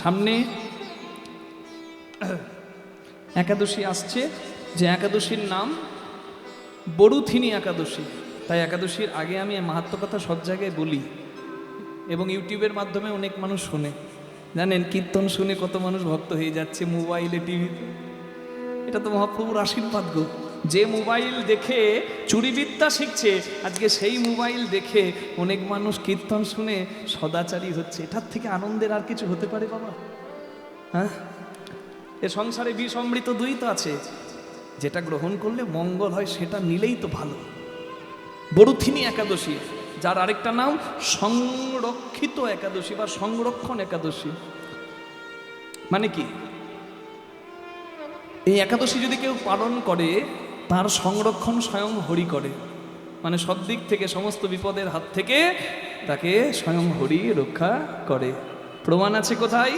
সামনে একাদশী আসছে, যে একাদশীর নাম বড়ুথিনী একাদশী। তাই একাদশীর আগে আমি মাহাত্ম্য কথা সব জায়গায় বলি এবং ইউটিউবের মাধ্যমে অনেক মানুষ শোনে। জানেন, কীর্তন শুনে কত মানুষ ভক্ত হয়ে যাচ্ছে মোবাইলে, টিভিতে। এটা তো মহাপ্রভুর আশীর্বাদ গো। যে মোবাইল দেখে চুরিবিদ্যা শিখছে, আজকে সেই মোবাইল দেখে অনেক মানুষ কীর্তন শুনে সদাচারী হচ্ছে। এটার থেকে আনন্দের আর কিছু হতে পারে বাবা? হ্যাঁ, এ সংসারে বিষ অমৃত দুই তো আছে, যেটা গ্রহণ করলে মঙ্গল হয় সেটা নিলেই তো ভালো। বড়ুথিনী একাদশী, যার আরেকটা নাম সংরক্ষিত একাদশী বা সংরক্ষণ একাদশী। মানে কি? এই একাদশী যদি কেউ পালন করে, তার সংরক্ষণ স্বয়ং হরি করে। মানে সব দিক থেকে, সমস্ত বিপদের হাত থেকে তাকে স্বয়ং হরি রক্ষা করে। প্রমাণ আছে কোথায়?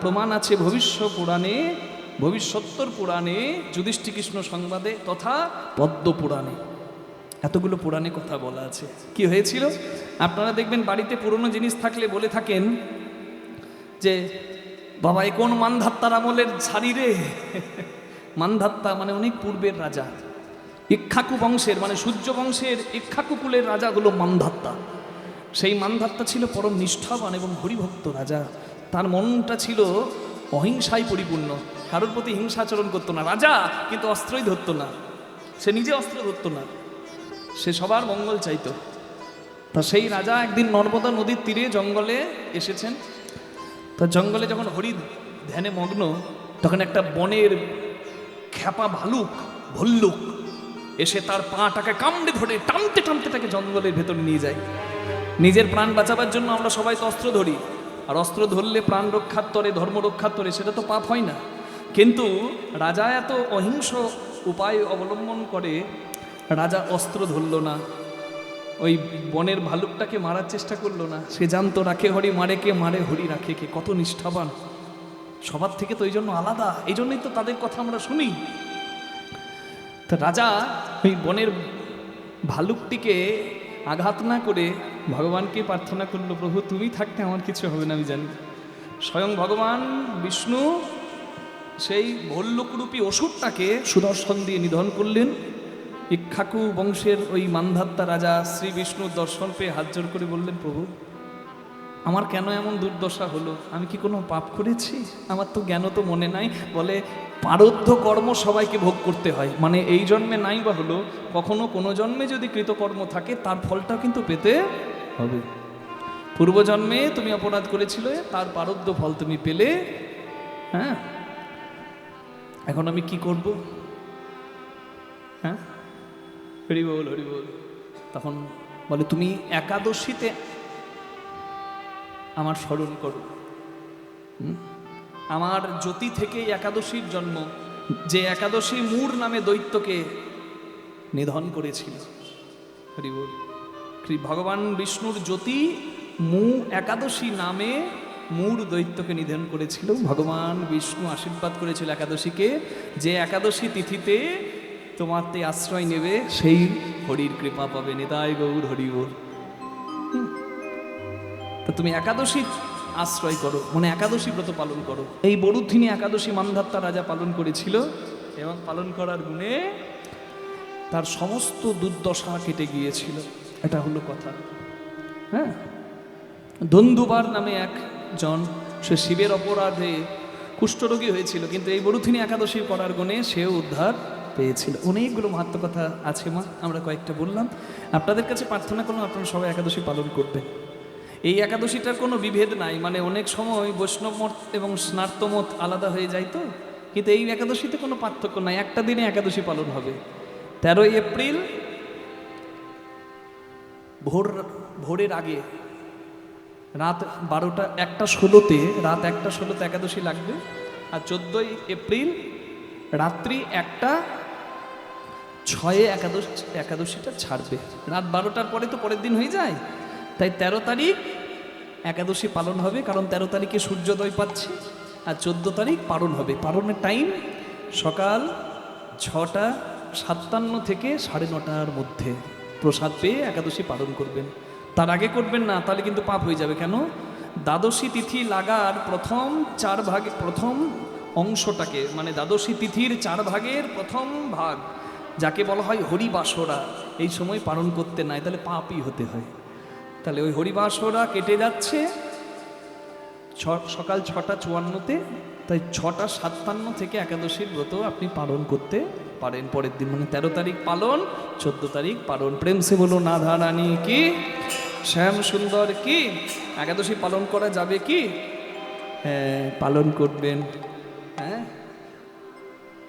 প্রমাণ আছে ভবিষ্য পুরাণে, ভবিষ্যোত্তর পুরাণে, যুধিষ্ঠির কৃষ্ণ সংবাদে তথা পদ্ম পুরাণে। এতগুলো পুরাণে কথা বলা আছে। কি হয়েছিল? আপনারা দেখবেন বাড়িতে পুরনো জিনিস থাকলে বলে থাকেন যে বাবা এ কোন মানধাত্তার আমলের ছাড়ি রে। মানধাত্তা মানে অনেক পূর্বের রাজা, ইক্ষ্বাকু বংশের, মানে সূর্য বংশের ইক্ষ্বাকু কুলের রাজা হলো মানধাত্তা। সেই মানধাত্তা ছিল পরম নিষ্ঠাবান এবং হরিভক্ত রাজা। তার মনটা ছিল অহিংসায় পরিপূর্ণ, কারোর প্রতি হিংসাচরণ করতো না। রাজা কিন্তু অস্ত্রই ধরতো না, সে নিজে অস্ত্র ধরতো না, সে সবার মঙ্গল চাইতো। তা সেই রাজা একদিন নর্মদা নদীর তীরে জঙ্গলে এসেছেন। তা জঙ্গলে যখন হরি ধ্যানে মগ্ন, তখন একটা বনের খ্যাপা ভালুক, ভল্লুক এসে তার পাটাকে কামড়ে ধরে টানতে টানতে তাকে জঙ্গলের ভেতরে নিয়ে যায়। নিজের প্রাণ বাঁচাবার জন্য আমরা সবাই তো অস্ত্র ধরি, আর অস্ত্র ধরলে প্রাণ রক্ষার তরে, ধর্ম রক্ষার তরে, সেটা তো পাপ হয় না। কিন্তু রাজা এত অহিংস উপায় অবলম্বন করে, রাজা অস্ত্র ধরল না, ওই বনের ভালুকটাকে মারার চেষ্টা করলো না। সে জানতো রাখে হরি মারে কে, মারে হরি রাখে কে। কত নিষ্ঠাবান, সবার থেকে তো এই জন্য আলাদা, এই জন্যই তো তাদের কথা আমরা শুনি। তা রাজা ওই বনের ভালুকটিকে আঘাত না করে ভগবানকে প্রার্থনা করলো, প্রভু তুমি থাকতে আমার কিছু হবে না, আমি জানি। স্বয়ং ভগবান বিষ্ণু সেই ভল্লুকরূপী অসুরটাকে সুদর্শন দিয়ে নিধন করলেন। ইক্ষ্বাকু বংশের ওই মানধাত্তা রাজা শ্রী বিষ্ণুর দর্শন পেয়ে হাত জোর করে বললেন, প্রভু আমার কেন এমন দুর্দশা হলো? আমি কি কোনো পাপ করেছি? আমার তো জ্ঞান তো মনে নাই। বলে পারদ্ধ কর্ম সবাইকে ভোগ করতে হয়, মানে এই জন্মে নাই বা হলো, কখনো কোনো জন্মে যদি কৃতকর্ম থাকে তার ফলটা কিন্তু পেতে হবে। পূর্বজন্মে তুমি অপরাধ করেছিলে, তার পারদ্ধ ফল তুমি পেলে। হ্যাঁ, এখন আমি কি করব? হ্যাঁ, হরি বল হরি বল। তখন বলে তুমি একাদশীতে আমার স্মরণ করো। আমার জ্যোতি থেকে একাদশীর জন্ম, যে একাদশী মূর নামে দৈত্যকে নিধন করেছিল। হরি বল। ভগবান বিষ্ণুর জ্যোতি মু একাদশী নামে মূর দৈত্যকে নিধন করেছিল। ভগবান বিষ্ণু আশীর্বাদ করেছিল একাদশীকে, যে একাদশী তিথিতে তোমাতে আশ্রয় নেবে সেই হরির কৃপা পাবে। নিতাই গৌর হরি বল। তা তুমি একাদশী আশ্রয় করো, মানে একাদশী ব্রত পালন করো। এই বড়ুথিনী একাদশী মানধাত্তা রাজা পালন করেছিল এবং পালন করার গুণে তার সমস্ত দুর্দশা কেটে গিয়েছিল। এটা হলো কথা। হ্যাঁ, ধন্দুবার নামে একজন, সে শিবের অপরাধে কুষ্ঠরোগী হয়েছিল, কিন্তু এই বড়ুথিনী একাদশী করার গুণে সেও উদ্ধার পেয়েছিল। অনেকগুলো মাহাত্ম্য কথা আছে মা, আমরা কয়েকটা বললাম। আপনাদের কাছে প্রার্থনা করলাম আপনারা সবাই একাদশী পালন করবেন। এই একাদশীটার কোনো বিভেদ নাই, মানে অনেক সময় বৈষ্ণব মত এবং স্নার্ত মত আলাদা হয়ে যায় তো, কিন্তু এই একাদশীতে কোনো পার্থক্য নাই। একটা দিনে একাদশী পালন হবে। 13 এপ্রিল ভোরের আগে রাত 1টা 1:16 রাত 1:16 একাদশী লাগবে, আর 14 এপ্রিল রাত্রি 1:06 একাদশীটা ছাড়বে। রাত 12টার পরে তো পরের দিন হয়ে যায়, তাই 13 তারিখ একাদশী পালন হবে, কারণ 13 তারিখে সূর্যোদয় পাচ্ছে, আর 14 তারিখ পালন হবে। পালনের টাইম সকাল 6:57 থেকে 9:30 মধ্যে। প্রসাদ পেয়ে একাদশী পালন করবেন, তার আগে করবেন না, তাহলে কিন্তু পাপ হয়ে যাবে। কেন? দ্বাদশী তিথি লাগার প্রথম 4 ভাগে প্রথম অংশটাকে, মানে দ্বাদশী তিথির 4 ভাগের প্রথম ভাগ যাকে বলা হয় হরিবাসরা, এই সময় পালন করতে নাই, তাহলে পাপই হতে হয়। তাহলে ওই হরিবাসরা কেটে যাচ্ছে সকাল 6:54-তে, তাই 6:57 থেকে একাদশীর ব্রত আপনি পালন করতে পারেন পরের দিন, মানে 13 তারিখ পালন, 14 তারিখ পালন। প্রেম সে বলো রাধা রানী কি, শ্যাম সুন্দর কি। একাদশী পালন করা যাবে কি? হ্যাঁ, পালন করবেন। হ্যাঁ,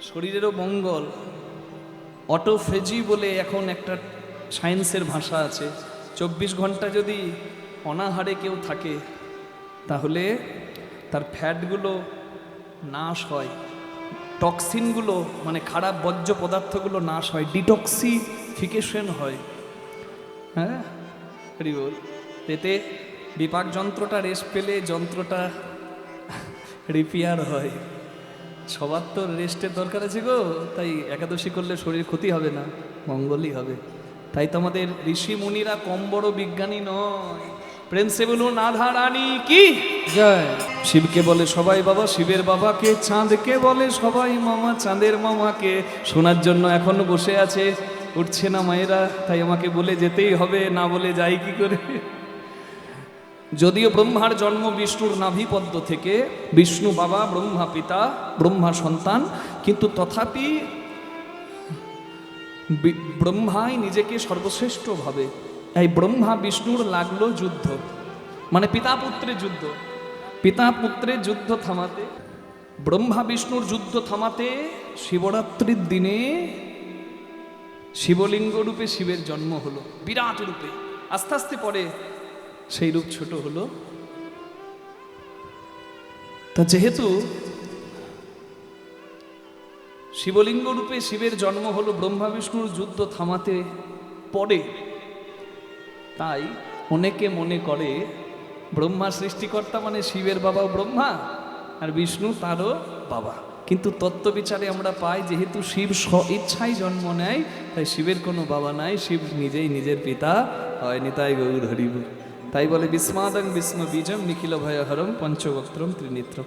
শরীরেরও মঙ্গল। অটোফেজি বলে এখন একটা সায়েন্সের ভাষা আছে, 24 ঘন্টা যদি অনাহারে কেউ থাকে তাহলে তার ফ্যাটগুলো নাশ হয়, টক্সিনগুলো মানে খারাপ বর্জ্য পদার্থগুলো নাশ হয়, ডিটক্সিফিকেশন হয়। হ্যাঁ, বল এতে বিপাক যন্ত্রটা রেস্ট পেলে যন্ত্রটা রিপেয়ার হয়। সবার তো রেস্টের দরকার আছে গো, তাই একাদশী করলে শরীর ক্ষতি হবে না, মঙ্গলই হবে। তাই তো আমাদের ঋষি মুনিরা কম বড় বিজ্ঞানী নয়। প্রেম সে বলুন রাধা রানী কি জয়। শিবকে বলে সবাই বাবা, শিবের বাবাকে। চাঁদকে বলে সবাই মামা, চাঁদের মামাকে। শোনার জন্য এখনো বসে আছে, উঠছে না মায়েরা, তাই আমাকে বলে যেতেই হবে, না বলে যাই কি করে। যদিও ব্রহ্মার জন্ম বিষ্ণুর নাভিপদ্ম থেকে, বিষ্ণু বাবা, ব্রহ্মা পিতা, ব্রহ্মা সন্তান, কিন্তু তথাপি ব্রহ্মাই নিজেকে সর্বশ্রেষ্ঠ ভাবে। এই ব্রহ্মা বিষ্ণুর লাগলো যুদ্ধ, মানে পিতা পুত্রের যুদ্ধ। পিতা পুত্রের যুদ্ধ থামাতে, ব্রহ্মা বিষ্ণুর যুদ্ধ থামাতে শিবরাত্রির দিনে শিবলিঙ্গ রূপে শিবের জন্ম হলো, বিরাট রূপে। আস্তে আস্তে পরে সেই রূপ ছোট হলো। তা যেহেতু শিবলিঙ্গ রূপে শিবের জন্ম হলো ব্রহ্মা বিষ্ণুর যুদ্ধ থামাতে পরে, তাই অনেকে মনে করে ব্রহ্মা সৃষ্টিকর্তা মানে শিবের বাবাও ব্রহ্মা আর বিষ্ণু তারও বাবা। কিন্তু তত্ত্ব বিচারে আমরা পাই যেহেতু শিব স্ব ইচ্ছায় জন্ম নেয়, তাই শিবের কোনো বাবা নাই, শিব নিজেই নিজের পিতা হয়। নিতাই গৌর হরিব। তাই বলে বিস্মাদং বিষ্ণু বীজম নিখিল ভয়হরম পঞ্চবক্ত্রম ত্রিনেত্রম।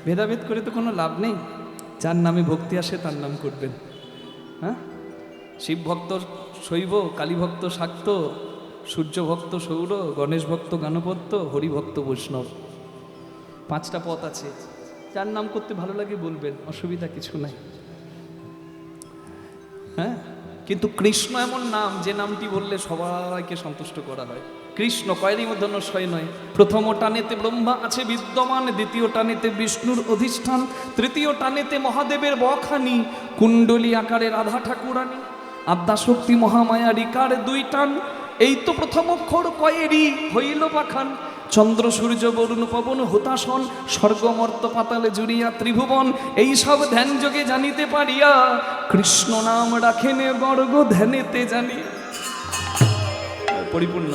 ভেদাভেদ করে তো কোনো লাভ নেই, যার নামে ভক্তি আসে তার নাম করবেন। হ্যাঁ, শিব ভক্ত শৈব, কালী ভক্ত শাক্ত, সূর্য ভক্ত সৌর, গণেশ ভক্ত গণপত্য, হরিভক্ত বৈষ্ণব। 5টা পথ আছে, যার নাম করতে ভালো লাগে বলবেন, অসুবিধা কিছু নাই। হ্যাঁ, কিন্তু কৃষ্ণ এমন নাম যে নামটি বললে সবাইকে সন্তুষ্ট করা হয়। কৃষ্ণ কয়েরই মধ্যে শয় নয়। প্রথম টানেতে ব্রহ্মা আছে বিদ্যমান, দ্বিতীয় টানেতে বিষ্ণুর অধিষ্ঠান, তৃতীয় টানেতে মহাদেবের বখানি, কুণ্ডলী আকারে রাধা ঠাকুরানী, আদ্যাশক্তি মহামায়া রিকার 2 টান। এই তো প্রথম অক্ষর কয়েরই হইল পাখান। চন্দ্র সূর্য বরুণ পবন হুতাসন, স্বর্গ মর্ত পাতালে জুড়িয়া ত্রিভুবন। এই সব ধ্যান যোগে জানিতে পারিয়া, কৃষ্ণ নাম রাখেনে বর্গ ধ্যানেতে জানি। পরিপূর্ণ।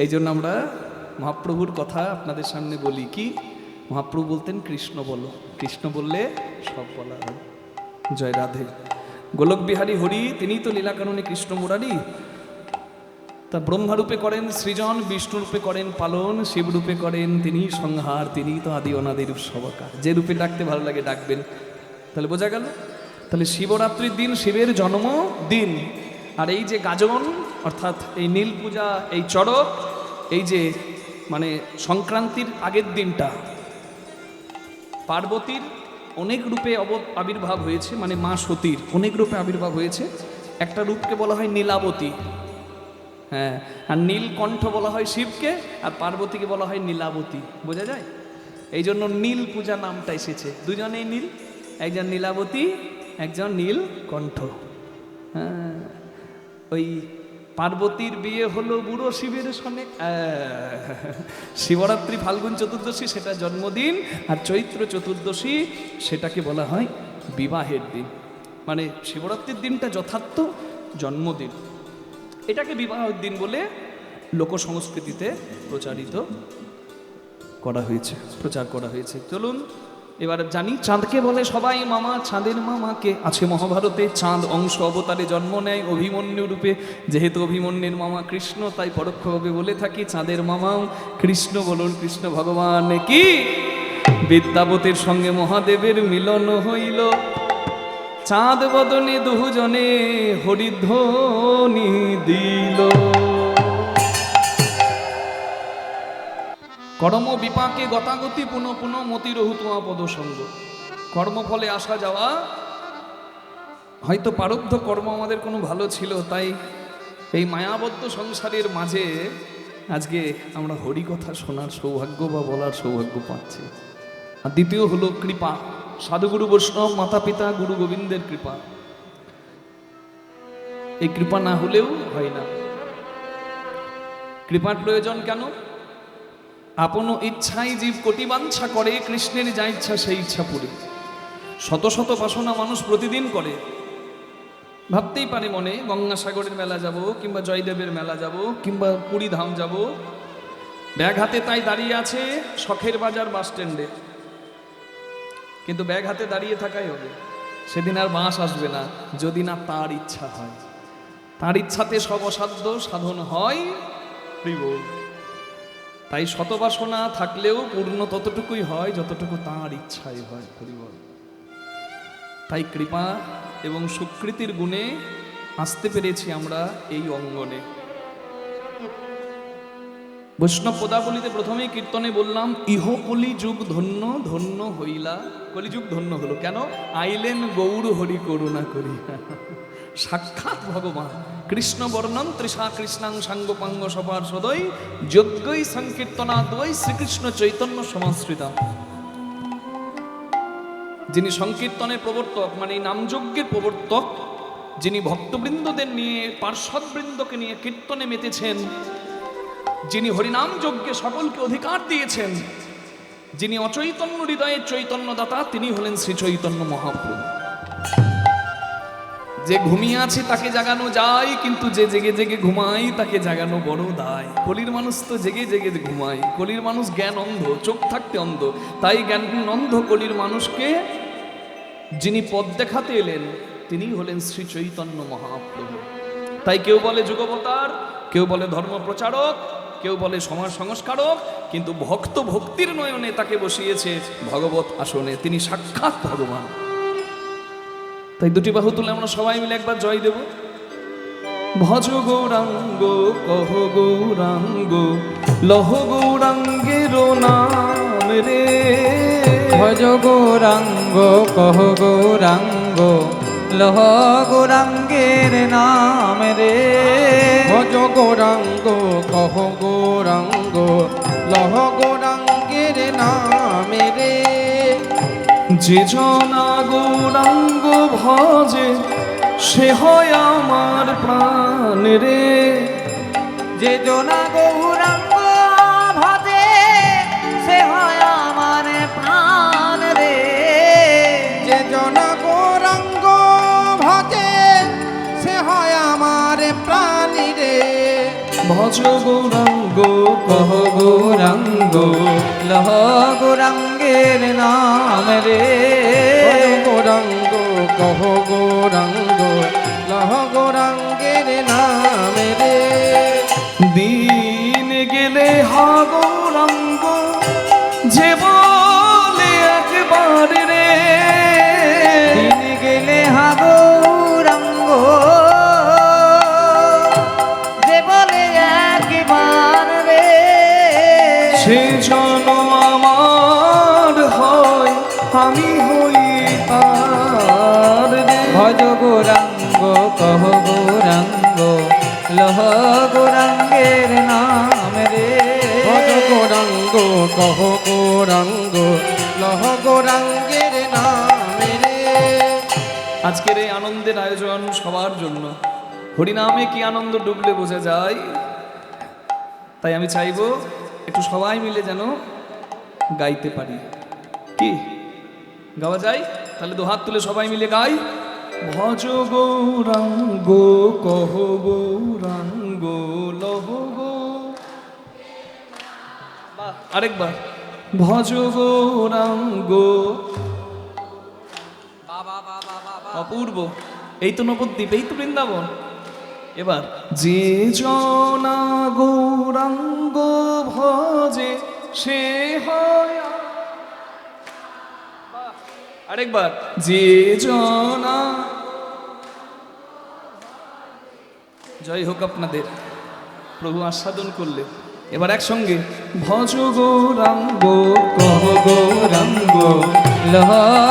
এই জন্য আমরা মহাপ্রভুর কথা আপনাদের সামনে বলি কি, মহাপ্রভু বলতেন কৃষ্ণ বলো, কৃষ্ণ বললে সব বলা হয়। জয় রাধে। গোলক বিহারী হরি তিনিই তো লীলা কাননে কৃষ্ণ মুরারি। তা ব্রহ্মারূপে করেন সৃজন, বিষ্ণুরূপে করেন পালন, শিবরূপে করেন তিনি সংহার। তিনিই তো আদি অনাদির সবকার। যে রূপে ডাকতে ভালো লাগে ডাকবেন। তাহলে বোঝা গেল। তাহলে শিবরাত্রির দিন শিবের জন্মদিন। আর এই যে গাজন অর্থাৎ এই নীল পূজা, এই চড়ক, এই যে মানে সংক্রান্তির আগের দিনটা পার্বতীর অনেক রূপে আবির্ভাব হয়েছে, মানে মা সতীর অনেক রূপে আবির্ভাব হয়েছে। একটা রূপকে বলা হয় নীলাবতী। হ্যাঁ, আর নীলকণ্ঠ বলা হয় শিবকে, আর পার্বতীকে বলা হয় নীলাবতী। বোঝা যায়? এই জন্য নীল পূজা নামটা এসেছে। দুজনেই নীল, একজন নীলাবতী, একজন নীলকণ্ঠ। হ্যাঁ, ওই পার্বতীর বিয়ে হলো বুড়ো শিবের সঙ্গে। শিবরাত্রি ফাল্গুন চতুর্দশী সেটা জন্মদিন, আর চৈত্র চতুর্দশী সেটাকে বলা হয় বিবাহের দিন। মানে শিবরাত্রির দিনটা যথার্থ জন্মদিন, এটাকে বিবাহের দিন বলে লোক সংস্কৃতিতে প্রচারিত করা হয়েছে, প্রচার করা হয়েছে। চলুন এবার জানি চাঁদকে বলে সবাই মামা, চাঁদের মামাকে আছে মহাভারতে। চাঁদ অংশ অবতারে জন্ম নেয় অভিমন্যু রূপে, যেহেতু অভিমন্যুর মামা কৃষ্ণ, তাই পরোক্ষভাবে বলে থাকি চাঁদের মামাও কৃষ্ণ। বলুন কৃষ্ণ ভগবান কি। বিদ্যাবতীর সঙ্গে মহাদেবের মিলন হইল, চাঁদ বদনে দুজনে হরিধ্বনি দিল। কর্ম বিপাকে গতাগতি পুনঃ পুনঃ মতিরহু তোমা পদসঙ্গ। কর্মফলে আসা যাওয়া, হয়তো প্রারব্ধ কর্ম আমাদের কোনো ভালো ছিল, তাই এই মায়াবদ্ধ সংসারের মাঝে আজকে আমরা হরি কথা শোনার সৌভাগ্য বা বলার সৌভাগ্য পাচ্ছি। আর দ্বিতীয় হলো কৃপা, সাধুগুরু বৈষ্ণব মাতা পিতা গুরু গোবিন্দের কৃপা। এই কৃপা না হলেও হয় না। কৃপার প্রয়োজন কেন? আপন ইচ্ছাই জীব কোটি বাঞ্ছা করে, কৃষ্ণের যা ইচ্ছা সেই ইচ্ছা পুরে। শত শত বাসনা মানুষ প্রতিদিন করে, ভাবতেই পারে মনে গঙ্গাসাগরের মেলা যাব, কিংবা জয়দেবের মেলা যাব, কিংবা পুরী ধাম যাব। ব্যাগ হাতে তাই দাঁড়িয়ে আছে শখের বাজার বাস স্ট্যান্ডে, কিন্তু ব্যাগ হাতে দাঁড়িয়ে থাকাই হবে। সেদিন আর বাস আসবে না যদি না তার ইচ্ছা হয়। তার ইচ্ছাতে সব অসাধ্য সাধন হয়। তাই শতবাসনা থাকলেও পূর্ণ ততটুকুই হয় যতটুকু তাঁর ইচ্ছাই হয়। তাই কৃপা এবং সুকৃতির গুণে আসতে পেরেছি আমরা এই অঙ্গনে। বৈষ্ণব পদাবলিতে প্রথমেই কীর্তনে বললাম, ইহ কলিযুগ ধন্য ধন্য হইলা। কলিযুগ ধন্য হলো কেন? আইলেন গৌর হরি করুণা করি। সাক্ষাৎ ভগবান কৃষ্ণ বর্ণন তৃষা কৃষ্ণাং সাঙ্গপাঙ্গ সপার সদৈ যজ্ঞই সংকীর্তনাদ্বৈ শ্রীকৃষ্ণ চৈতন্য সমাশ্রিতা। যিনি সংকীর্তনের প্রবর্তক, মানে নামযজ্ঞের প্রবর্তক, যিনি ভক্তবৃন্দদের নিয়ে পার্শ্বদবৃন্দকে নিয়ে কীর্তনে মেতেছেন, যিনি হরিনাম যজ্ঞে সকলকে অধিকার দিয়েছেন, যিনি অচৈতন্য হৃদয়ের চৈতন্যদাতা, তিনি হলেন শ্রী চৈতন্য মহাপ্রভু। যে ঘুমিয়ে আছে তাকে জাগানো যায়, কিন্তু যে জেগে জেগে ঘুমায় তাকে জাগানো বড় দায়। কলির মানুষ তো জেগে জেগে ঘুমায়, কলির মানুষ জ্ঞান অন্ধ, চোখ থাকতে অন্ধ। তাই জ্ঞান অন্ধ কলির মানুষকে যিনি পথ দেখাতে এলেন তিনি হলেন শ্রী চৈতন্য মহাপ্রভু। তাই কেউ বলে যুগবতার, কেউ বলে ধর্ম প্রচারক, কেউ বলে সমাজ সংস্কারক, কিন্তু ভক্ত ভক্তির নয়নে তাকে বসিয়েছে ভগবত আসনে। তিনি সাক্ষাৎ ভগবান। তাই দুটি বাহু তুলে আমরা সবাই মিলে একবার জয় দেব। ভজ গৌরাঙ্গ কহ গৌরাঙ্গ লহ গৌরাঙ্গের নাম রে। ভজ গৌরাঙ্গ কহ গৌরাঙ্গ লহ গৌরাঙ্গের নাম রে। ভজ গৌরাঙ্গ কহ গৌরাঙ্গ লহ গৌরাঙ্গের নাম রে। যে জনা গৌরাঙ্গ ভজে সে হয় আমার প্রাণ রে। যে জনা গৌরাঙ্গ ভজে সে হয় আমার প্রাণ রে। যে জন গৌরাঙ্গ ভজে সে হয় আমার প্রাণী রে। ভজ গৌরাঙ্গ কহ গৌরাঙ্গ লহ গৌরাঙ্গের নাম রে। গৌরাঙ্গ কহ গৌরাঙ্গ লহ গৌরাঙ্গের নাম রে। দিন গেলে হা গৌরাঙ্গ যে বলে একবার রে। দিন গেলে হা গৌরাঙ্গ যে বলে একবার রে। সে জন আমার হয় আমি হই তার রে। ভজ গৌরাঙ্গ কহ গৌরাঙ্গ লহ গৌরাঙ্গের নাম রে। ভজ গৌরাঙ্গ কহ গৌরাঙ্গ লহ গৌরাঙ্গের নাম রে। আজকের এই আনন্দের আয়োজন সবার জন্য। হরিনামে কি আনন্দ ডুবলে বোঝা যায়। তাই আমি চাইবো একটু সবাই মিলে যেন গাইতে পারি। কি গাওয়া যায়? তাহলে দু হাত তুলে সবাই মিলে গাই। ভজ গৌরাঙ্গ কহ গৌরাঙ্গ লহ গো। বাহ, আরেকবার। ভজ গৌরাঙ্গ। অপূর্ব, এই তো নবদ্বীপ, এই তো বৃন্দাবন। এবার যে জনা গৌরাঙ্গ ভজে সে হয়। আরেকবার, যে জনা। জয় হোক আপনাদের, প্রভু আস্বাদন করলে। এবার একসঙ্গে ভজ গৌরাঙ্গ কহ গৌরাঙ্গ লহ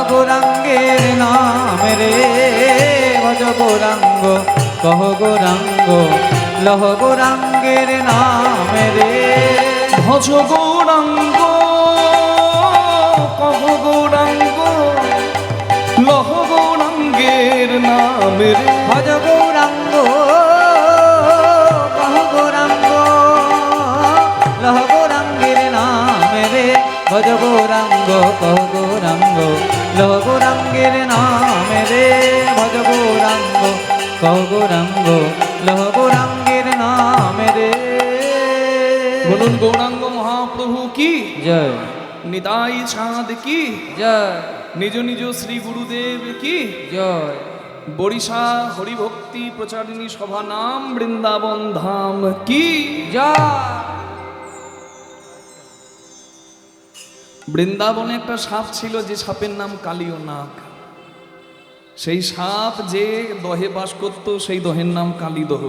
গৌরাঙ্গের নাম রে, ভজ গৌরাঙ্গ কহ গৌরাঙ্গ লহ গৌরাঙ্গের নাম রে। ভজ গৌরাঙ্গ কহ গৌরাঙ্গ লহ গৌরাঙ্গের নাম রে। ভজ গৌরাঙ্গ কহ গৌরাঙ্গ লহ গৌরাঙ্গের নাম রে। ভজ গৌরাঙ্গ কহ গৌরাঙ্গ লহ গৌরাঙ্গের নাম রে। ভজ গৌরাঙ্গ কহ গৌরাঙ্গ লহ গৌরাঙ্গের নাম রে। বলুন গৌরাঙ্গ মহাপ্রভু কি জয় নিতাই চাঁদ কি জয় নিজ নিজ শ্রী গুরুদেব কি জয়। বরিশা হরিভক্তি প্রচারিণী সভা নাম বৃন্দাবন ধাম কি জয়। বৃন্দাবনে একটা সাপ ছিল, যে সাপের নাম কালীয় নাগ। সেই সাপ যে দহে বাস করত, সেই দহের নাম কালীদহ।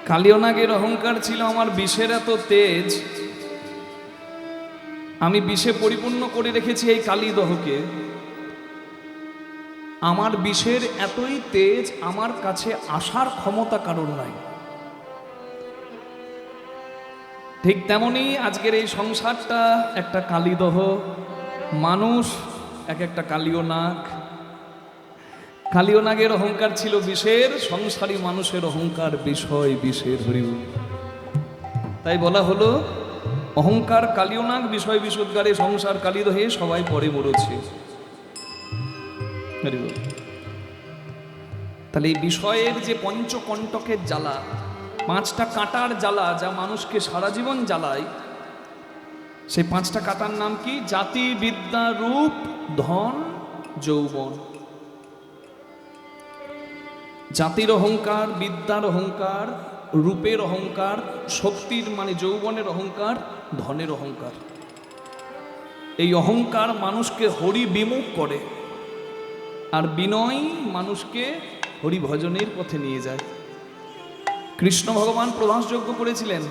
কালীয় নাগের অহংকার ছিল, আমার বিষের এত তেজ, আমি বিষে পরিপূর্ণ করে রেখেছি এই কালীদহকে। আমার বিষের এতই তেজ, আমার কাছে আসার ক্ষমতা কারোর নাই। ঠিক তেমনি আজকের এই সংসারটা একটা কালীদহ, মানুষ এক একটা কালীয় নাগ। কালীয় নাগের অহংকার ছিল বিষের, সংসারী মানুষের অহংকার বিষয় বিষের। হরিবল। তাই বলা হলো অহংকার কালীয় নাগ, বিষয় বিষোদ্গারে, সংসার কালীদহে, সবাই পরে মরেছে। হরিবল। তাহলে এই বিষয়ের যে পঞ্চকণ্টকের জ্বালা, পাঁচটা কাঁটার জ্বালা, যা মানুষকে সারা জীবন জ্বালায়, সেই পাঁচটা কাঁটার নাম কি? জাতি, বিদ্যা, রূপ, ধন, যৌবন। জাতির অহংকার, বিদ্যার অহংকার, রূপের অহংকার, শক্তির মানে যৌবনের অহংকার, ধনের অহংকার। এই অহংকার মানুষকে হরি বিমুখ করে, আর বিনয় মানুষকে হরি ভজনের পথে নিয়ে যায়। কৃষ্ণ ভগবান প্রভাস যজ্ঞ করেছিলেন,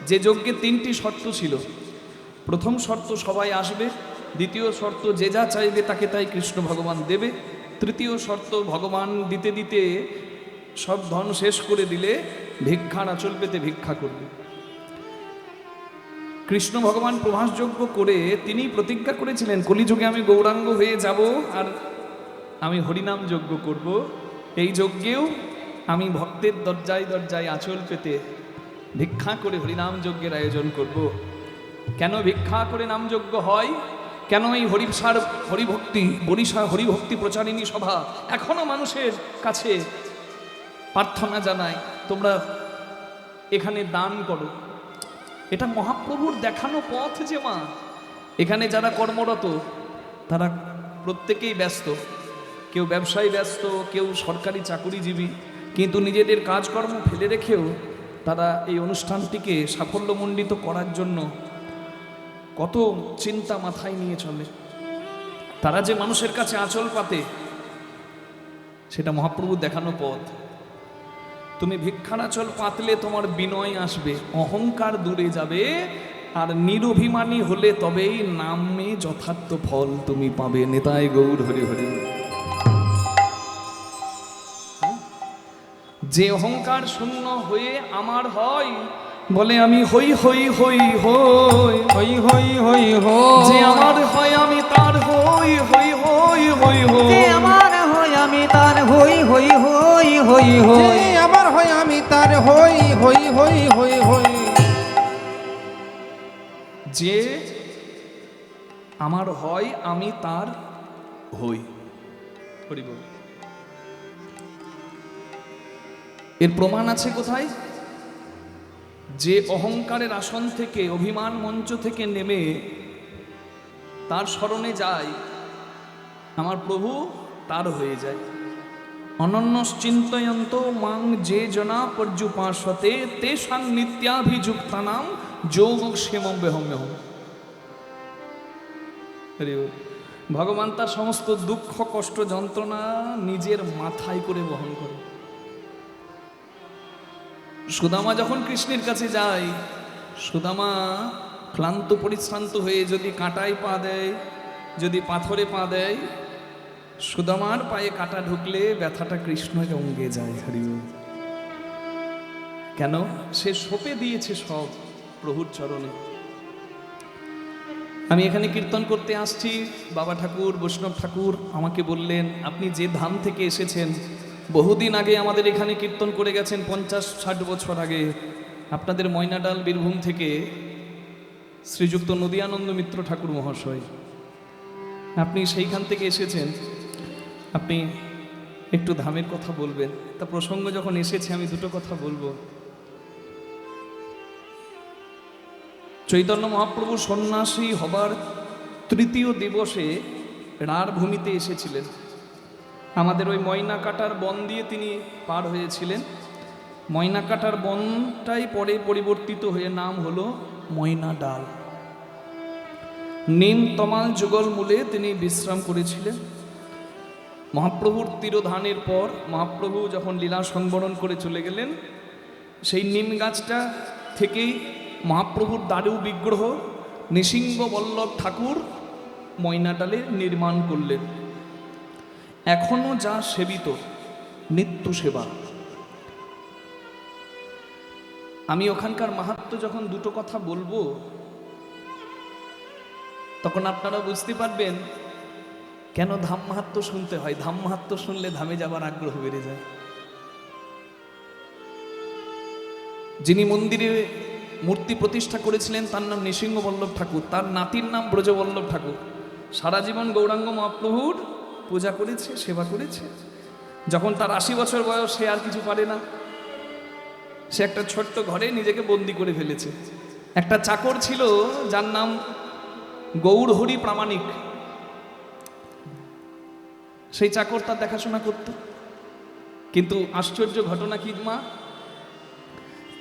যে যজ্ঞে তিনটি শর্ত ছিল। প্রথম শর্ত সবাই আসবে, দ্বিতীয় শর্ত যে যা চাইবে তাকে তাই কৃষ্ণ ভগবান দেবে, তৃতীয় শর্ত ভগবান দিতে দিতে সব ধন শেষ করে দিলে ভিক্ষার আঁচল পেতে ভিক্ষা করবে। কৃষ্ণ ভগবান প্রভাস যজ্ঞ করে তিনি প্রতিজ্ঞা করেছিলেন, কলিযুগে আমি গৌরাঙ্গ হয়ে যাব আর আমি হরিনাম যজ্ঞ করব। এই যজ্ঞেও আমি ভক্তের দরজায় দরজায় আঁচল পেতে ভিক্ষা করে হরিনাম যজ্ঞের আয়োজন করব। কেন ভিক্ষা করে নামযজ্ঞ হয়? কেন এই হরিসার হরিভক্তি, বরিশা হরিভক্তি প্রচারিণী সভা এখনো মানুষের কাছে প্রার্থনা জানায়, তোমরা এখানে দান করো। এটা মহাপ্রভুর দেখানো পথ যে মা। এখানে যারা কর্মরত তারা প্রত্যেকেই ব্যস্ত, কেউ ব্যবসায় ব্যস্ত, কেউ সরকারি চাকুরিজীবী, কিন্তু নিজেদের কাজকর্ম ফেলে রেখেও তারা এই অনুষ্ঠানটিকে সাফল্যমণ্ডিত করার জন্য কত চিন্তা মাথায় নিয়ে চলে। তারা যে মানুষের কাছে আঁচল পাতে, সেটা মহাপ্রভু দেখানো পথ। তুমি ভিক্ষার আঁচল পাতলে তোমার বিনয় আসবে, অহংকার দূরে যাবে, আর নিরভিমানী হলে তবেই নামে যথার্থ ফল তুমি পাবে। নেতায় গৌর হরি হরি। যে অহংকার শূন্য হয়ে আমার হয়, বলে আমি হই হই হই হই হই হই হই হই। যে আমার হয় আমি তার হই হই হই হই যে হই। আমার হয় আমি তার হই হই হই হই হই। যে আমার হয় আমি তার হই হই হই হই হই। যে আমার হয় আমি তার হই। হরি বল। এর প্রমাণ আছে কোথায়? যে অহংকারের আসন থেকে, অভিমান মঞ্চ থেকে নেমে তার স্মরণে যায়, আমার প্রভু তার হয়ে যায়। অনন্যশ্চিন্তয়ন্ত মাং যে জনা পর্যুপাসতে তেষাং নিত্যাভিযুক্তানাম যোগক্ষেমম বেহম্যহম। ভগবান তার সমস্ত দুঃখ কষ্ট যন্ত্রণা নিজের মাথায় করে বহন করে। সুদামা যখন কৃষ্ণের কাছে যায়, সুদামা ক্লান্ত পরিশ্রান্ত হয়ে যদি কাঁটায় পা দেয়, যদি পাথরে পা দেয়, সুদামার পায়ে কাঁটা ঢুকলে ব্যথাটা কৃষ্ণের অঙ্গে যায়। হরি বল। কেন? সে সঁপে দিয়েছে সব প্রভুর চরণে। আমি এখানে কীর্তন করতে আসছি, বাবা ঠাকুর, বৈষ্ণব ঠাকুর আমাকে বললেন, আপনি যে ধাম থেকে এসেছেন, বহুদিন আগে আমাদের এখানে কীর্তন করে গেছেন, 50-60 বছর আগে, আপনাদের ময়নাডাল বীরভূম থেকে শ্রীযুক্ত নদিয়ানন্দ মিত্র ঠাকুর মহাশয়, আপনি সেইখান থেকে এসেছেন, আপনি একটু ধামের কথা বলবেন। তা প্রসঙ্গ যখন এসেছে আমি দুটো কথা বলবো। চৈতন্য মহাপ্রভু সন্ন্যাসী হবার তৃতীয় দিবসে রাঢ় ভূমিতে এসেছিলেন। আমাদের ওই ময়না কাটার বন দিয়ে তিনি পার হয়েছিলেন। ময়না কাটার বনটাই পরে পরিবর্তিত হয়ে নাম হলো ময়না ডাল। নিম তমাল যুগল মূলে তিনি বিশ্রাম করেছিলেন। মহাপ্রভুর তিরোধানের পর মহাপ্রভু যখন লীলা সংবরণ করে চলে গেলেন, সেই নিম গাছটা থেকেই মহাপ্রভুর দারু বিগ্রহ নৃসিংহ বল্লভ ঠাকুর ময়নাডালে নির্মাণ করলেন। এখনো যা সেবিত নিত্য সেবা। আমি ওখানকার মাহাত্ম্য যখন দুটো কথা বলবো, তখন আপনারা বুঝতে পারবেন কেন ধাম মাহাত্ম্য শুনতে হয়। ধাম মাহাত্ম্য শুনলে ধামে যাবার আগ্রহ বেড়ে যায়। যিনি মন্দিরে মূর্তি প্রতিষ্ঠা করেছিলেন তার নাম নৃসিংহ বল্লভ ঠাকুর, তার নাতির নাম ব্রজবল্লভ ঠাকুর। সারা জীবন গৌরাঙ্গ মহাপ্রভুর পূজা করেছে, সেবা করেছে। যখন তার 80 বছর বয়স, সে আর কিছু পারে না, সে একটা ছোট্ট ঘরে নিজেকে বন্দি করে ফেলেছে। একটা চাকর ছিল যার নাম গৌরহরি প্রামাণিক। সেই চাকর তার দেখাশোনা করত। কিন্তু আশ্চর্য ঘটনা কি মা,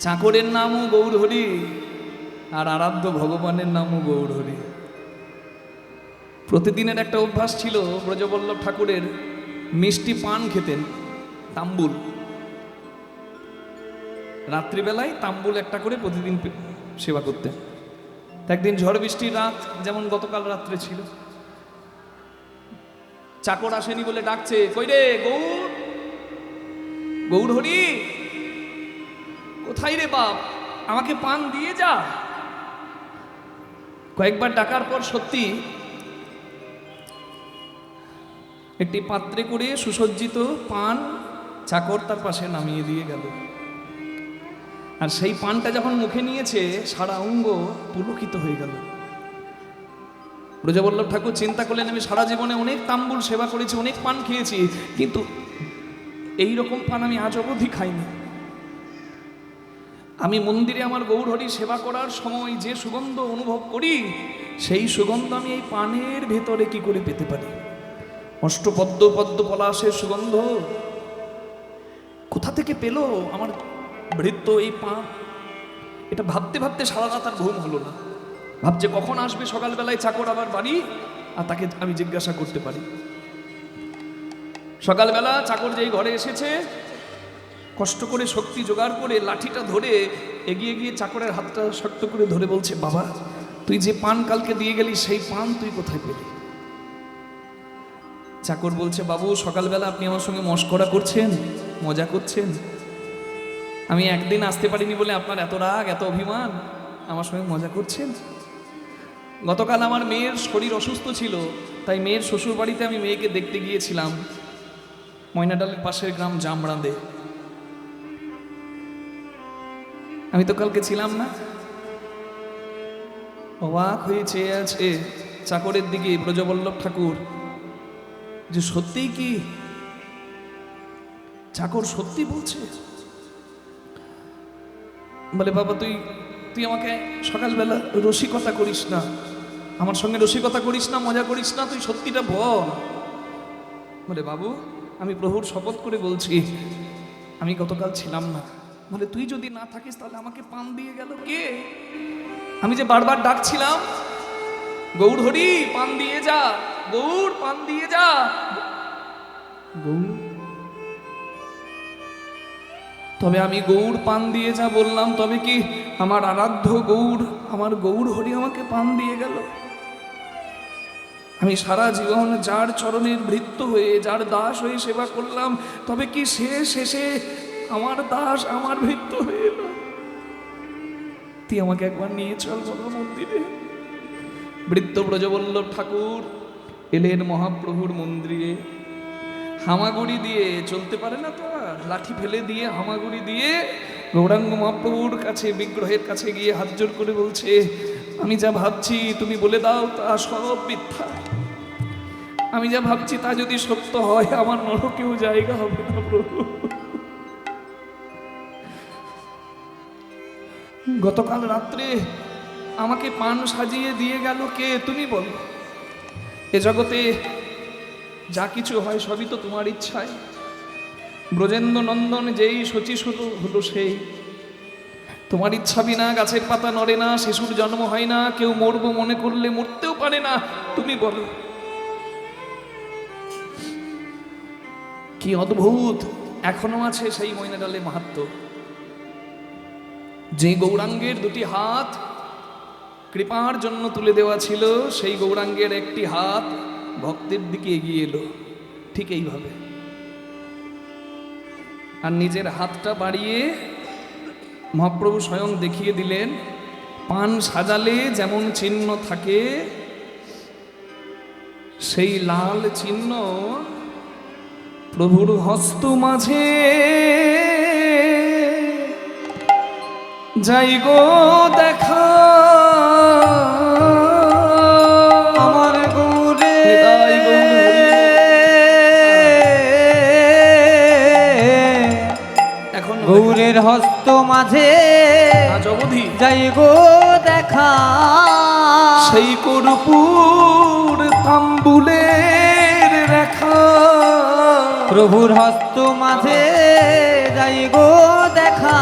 চাকরের নামও গৌরহরি আর আরাধ্য ভগবানের নামও গৌরহরি। প্রতিদিনের একটা অভ্যাস ছিল ব্রজবল্লভ ঠাকুরের, মিষ্টি পান খেতেন, তাম্বুল। রাত্রিবেলায় তাম্বুল একটা করে প্রতিদিন সেবা করতেন। একদিন ঝড় বৃষ্টির রাত, যেমন গতকাল রাত্রে ছিল, চাকর আসেনি বলে ডাকছে, কই রে গৌর, গৌরহরি কোথায় রে বাপ, আমাকে পান দিয়ে যা। কয়েকবার ডাকার পর সত্যি একটি পাত্রে করে সুসজ্জিত পান চাকর তার পাশে নামিয়ে দিয়ে গেল। আর সেই পানটা যখন মুখে নিয়েছে, সারা অঙ্গ পুলকিত হয়ে গেল। ব্রজবল্লভ ঠাকুর চিন্তা করলেন, আমি সারা জীবনে অনেক তাম্বুল সেবা করেছি, অনেক পান খেয়েছি, কিন্তু এই রকম পান আমি আজ অবধি খাইনি। আমি মন্দিরে আমার গৌরহরি সেবা করার সময় যে সুগন্ধ অনুভব করি, সেই সুগন্ধ আমি এই পানের ভেতরে কি করে পেতে পারি? অষ্টপদ্ম পদ্ম পলাশের সুগন্ধ কোথা থেকে পেল আমার ভৃত্য এই পান? এটা ভাবতে ভাবতে সারা রাত আর ঘুম হলো না। ভাবছে কখন আসবে সকালবেলায় চাকর আবার বাড়ি, আর তাকে আমি জিজ্ঞাসা করতে পারি। সকালবেলা চাকর যেই ঘরে এসেছে, কষ্ট করে শক্তি জোগাড় করে লাঠিটা ধরে এগিয়ে গিয়ে চাকরের হাতটা শক্ত করে ধরে বলছে, বাবা তুই যে পান কালকে দিয়ে গেলি, সেই পান তুই কোথায় পেলি? চাকর বলছে, বাবু সকালবেলা আপনি আমার সঙ্গে মশকরা করছেন, মজা করছেন। আমি একদিন আসতে পারিনি বলে আপনার এত রাগ, এত অভিমান, আমার সঙ্গে মজা করছেন। গতকাল আমার মেয়ের শরীর অসুস্থ ছিল, তাই মেয়ের শ্বশুর বাড়িতে আমি মেয়েকে দেখতে গিয়েছিলাম, ময়নাডালের পাশের গ্রাম জামরাঁদে। আমি তো কালকে ছিলাম না। অবাক হয়ে চেয়ে আছে চাকরের দিকে ব্রজবল্লভ ঠাকুর, যে সত্যিই কি চাকর সত্যি বলছে? বলে বাবা তুই তুই আমাকে সকালবেলা রসিকতা করিস না, আমার সঙ্গে রসিকতা করিস না, মজা করিস না, তুই সত্যিটা বল। বলে বাবু আমি প্রভুর শপথ করে বলছি আমি গতকাল ছিলাম না। বলে তুই যদি না থাকিস তাহলে আমাকে পান দিয়ে গেল কে? আমি যে বারবার ডাকছিলাম গৌর হরি পান দিয়ে যা, গৌর পান দিয়ে যা, গৌর। তবে আমি গৌর পান দিয়ে যা বললাম, তবে কি আমার আরাধ্য গৌর, আমার গৌর হরি আমাকে পান দিয়ে গেল? আমি সারা জীবন যার চরণের ভৃত্য হয়ে, যার দাস হয়ে সেবা করলাম, তবে কি সে শেষে আমার দাস, আমার ভৃত্য হয়ে এলো? তুই আমাকে একবার নিয়ে চল বাবা মন্দিরে। বৃত্ত ব্রজবল্লভ ঠাকুর এলেন মহাপ্রভুর মন্দিরে। হামাগুড়ি দিয়ে চলতে পারে না তো, আর লাঠি ফেলে দিয়ে হামাগুড়ি দিয়ে গৌরাঙ্গ মহাপ্রভুর কাছে, বিগ্রহের কাছে গিয়ে হাত জোর করে বলছে আমি যা ভাবছি তুমি বলে দাও তা সব মিথ্যা। আমি যা ভাবছি তা যদি সত্য হয় আমার নরকেও জায়গা হবে না প্রভু। গতকাল রাত্রে আমাকে পান সাজিয়ে দিয়ে গেল কে তুমি বলো? এ জগতে যা কিছু হয় সবই তো তোমার ইচ্ছায়। ব্রজেন্দ্র নন্দন যেই শচী হলো সেই, তোমার ইচ্ছা বিনা গাছের পাতা নড়ে না, শিশুর জন্ম হয় না, কেউ মরবো মনে করলে মরতেও পারে না। তুমি বলো কি অদ্ভুত এখনো আছে সেই ময়নাডালে মাহাত্ম্য। যে গৌরাঙ্গের দুটি হাত কৃপার জন্য তুলে দেওয়া ছিল, সেই গৌরাঙ্গের একটি হাত ভক্তের দিকে এগিয়ে এলো ঠিক এইভাবে, আর নিজের হাতটা বাড়িয়ে মহাপ্রভু স্বয়ং দেখিয়ে দিলেন পান সাজালে যেমন চিহ্ন থাকে সেই লাল চিহ্ন প্রভুর হস্ত মাঝে যাই গো দেখা আমার গৌরে এখন গৌরের হস্ত মাঝে আজ অবধি যাই গো দেখা সেই কর্পূর তাম্বুলের রেখা প্রভুর হস্ত মাঝে যাই গো দেখা।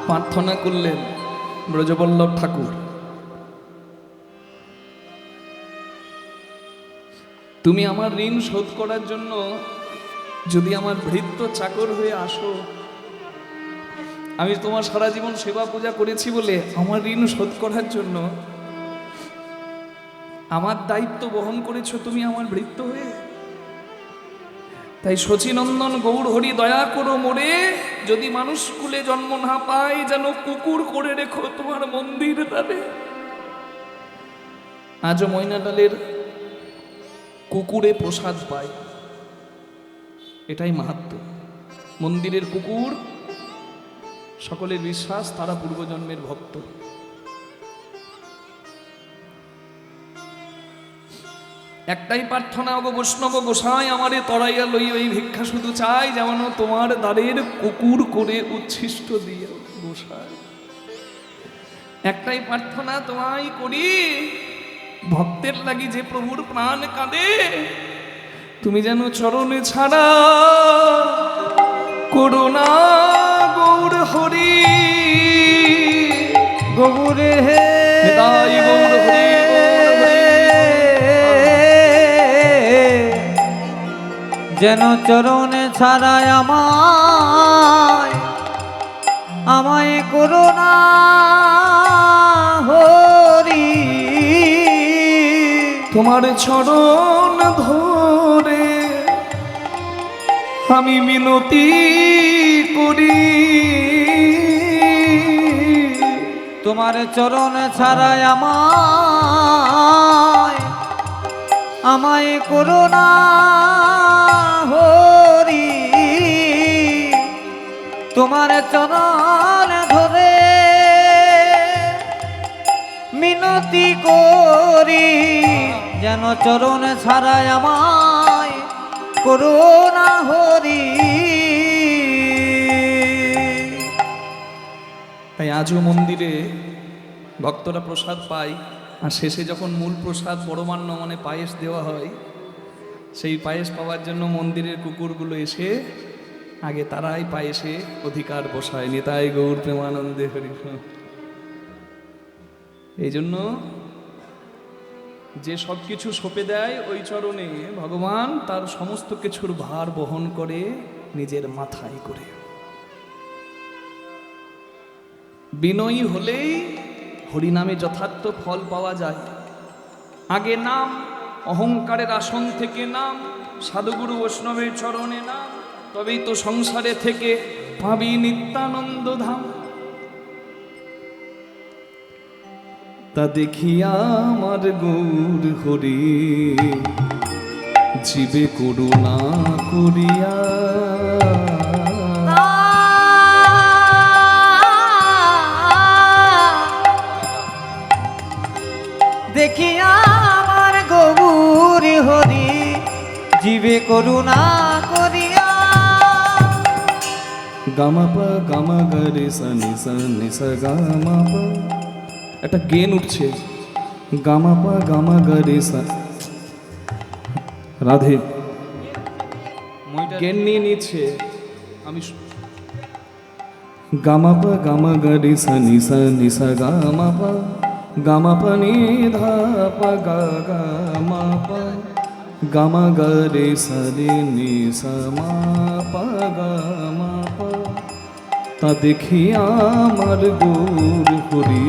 প্রার্থনা করলেন ব্রজবল্লভ ঠাকুর, তুমি আমার ঋণ শোধ করার জন্য যদি আমার ভৃত্য চাকর হয়ে আসো, আমি তোমার সারা জীবন সেবা পূজা করেছি বলে আমার ঋণ শোধ করার জন্য আমার দায়িত্ব বহন করেছো তুমি আমার ভৃত্য হয়ে। তাই শচীনন্দন গৌর হরি দয়া করো মোরে, যদি মানুষ কুলে জন্ম না পাই যেন কুকুর করে রেখো তোমার মন্দির দ্বারে। আজও ময়নাডালের কুকুরে প্রসাদ পায়, এটাই মাহাত্ম্য। মন্দিরের কুকুর সকলের বিশ্বাস তারা পূর্বজন্মের ভক্ত। একটাই প্রার্থনা, ওগো বৈষ্ণব গোসাই আমারে তরাইয়া লই, ওই ভিক্ষা শুধু চাই যেমন তোমার দ্বারের কুকুর করে উচ্ছিষ্ট দিয়ে গোসাই। একটাই প্রার্থনা তোমায় করি, ভক্তের লাগি যে প্রভুর প্রাণ কাঁদে, তুমি যেন চরণে ছাড়া করুণা গৌর হরি গৌরে হে নিতাই গৌর হরি যেন চরণে ছাড়ায় আমায় করুণা হরি। তোমার চরণ ধরে আমি মিনতি করি, তোমার চরণ ছাড়ায় আমায় করুণা হরি। তোমার চরণ ধরে মিনতি করি, যেন চরণ ছাড়ায় আমায় করুণা হরি। তাই আজও মন্দিরে ভক্তরা প্রসাদ পায়, আর শেষে যখন মূল প্রসাদ পরমান্ন মানে পায়েস দেওয়া হয়, সেই পায়েস পাওয়ার জন্য মন্দিরের কুকুরগুলো এসে আগে তারাই পায়েসে অধিকার বসায়। নিতাই গৌর প্রেমানন্দে হরি। এই জন্য যে সব কিছু সঁপে দেয় ওই চরণে, ভগবান তার সমস্ত কিছুর ভার বহন করে নিজের মাথায় করে। বিনয়ী হলেই হরিনামে যথার্থ ফল পাওয়া যায়। আগে নাম, অহংকারের আসন থেকে নাম, সাধুগুরু বৈষ্ণবের চরণে নাম, তবেই তো সংসারে থেকে পাবি নিত্যানন্দ ধাম। তা দেখিয়া আমার গৌর হরি জীবে করুণা করিয়া, দেখিয়া আমার গৌর হরি জীবে করুণা করিয়া। গামাপা গামা গরে সনি সনি স গামাপা, একটা গেন উঠছে, গামাপা গামা গরে সা, রাধে গেন নিয়ে নিচ্ছে। আমি গামাপা গামা গরে সনি সনি স গামাপা, গামাপা নি ধা পা গা গামাপা, গামা গরে সরে নি স মা পা গামাপা। তা দেখিয়া আমার গৌর হরি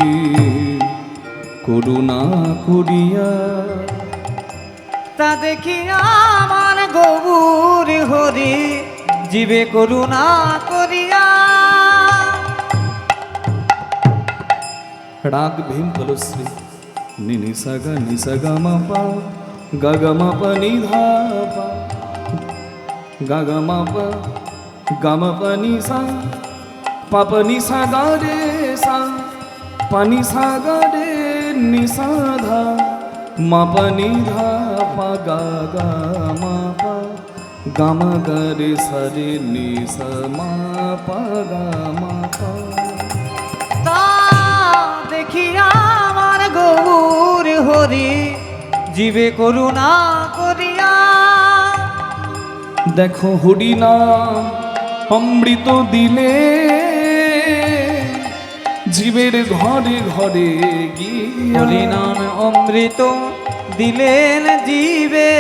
করুণা করিয়া, তা দেখিয়া আমার গৌর হরি জীবে করুণা করিয়া। রাগ ভীম কলশ্রী নিনি সাগা নিসগা মাপা গাগা মাপা নিধা পা, গাগা মাপা গামা পানি সা, পাপা নিসা গা রে সা, পানি সা গা রে নিসা ধা, মাপা নিধা পা গা গা মাপা, গামা গা রে সা রে নিসা মা পা গা মাপা। তা দেখিয়া আমার গৌর হরি জীবে করুণা করিয়া। দেখো হরিনাম অমৃত দিলে জীবের ঘরে ঘরে গিয়ে, হরিনাম অমৃত দিলেন জীবে,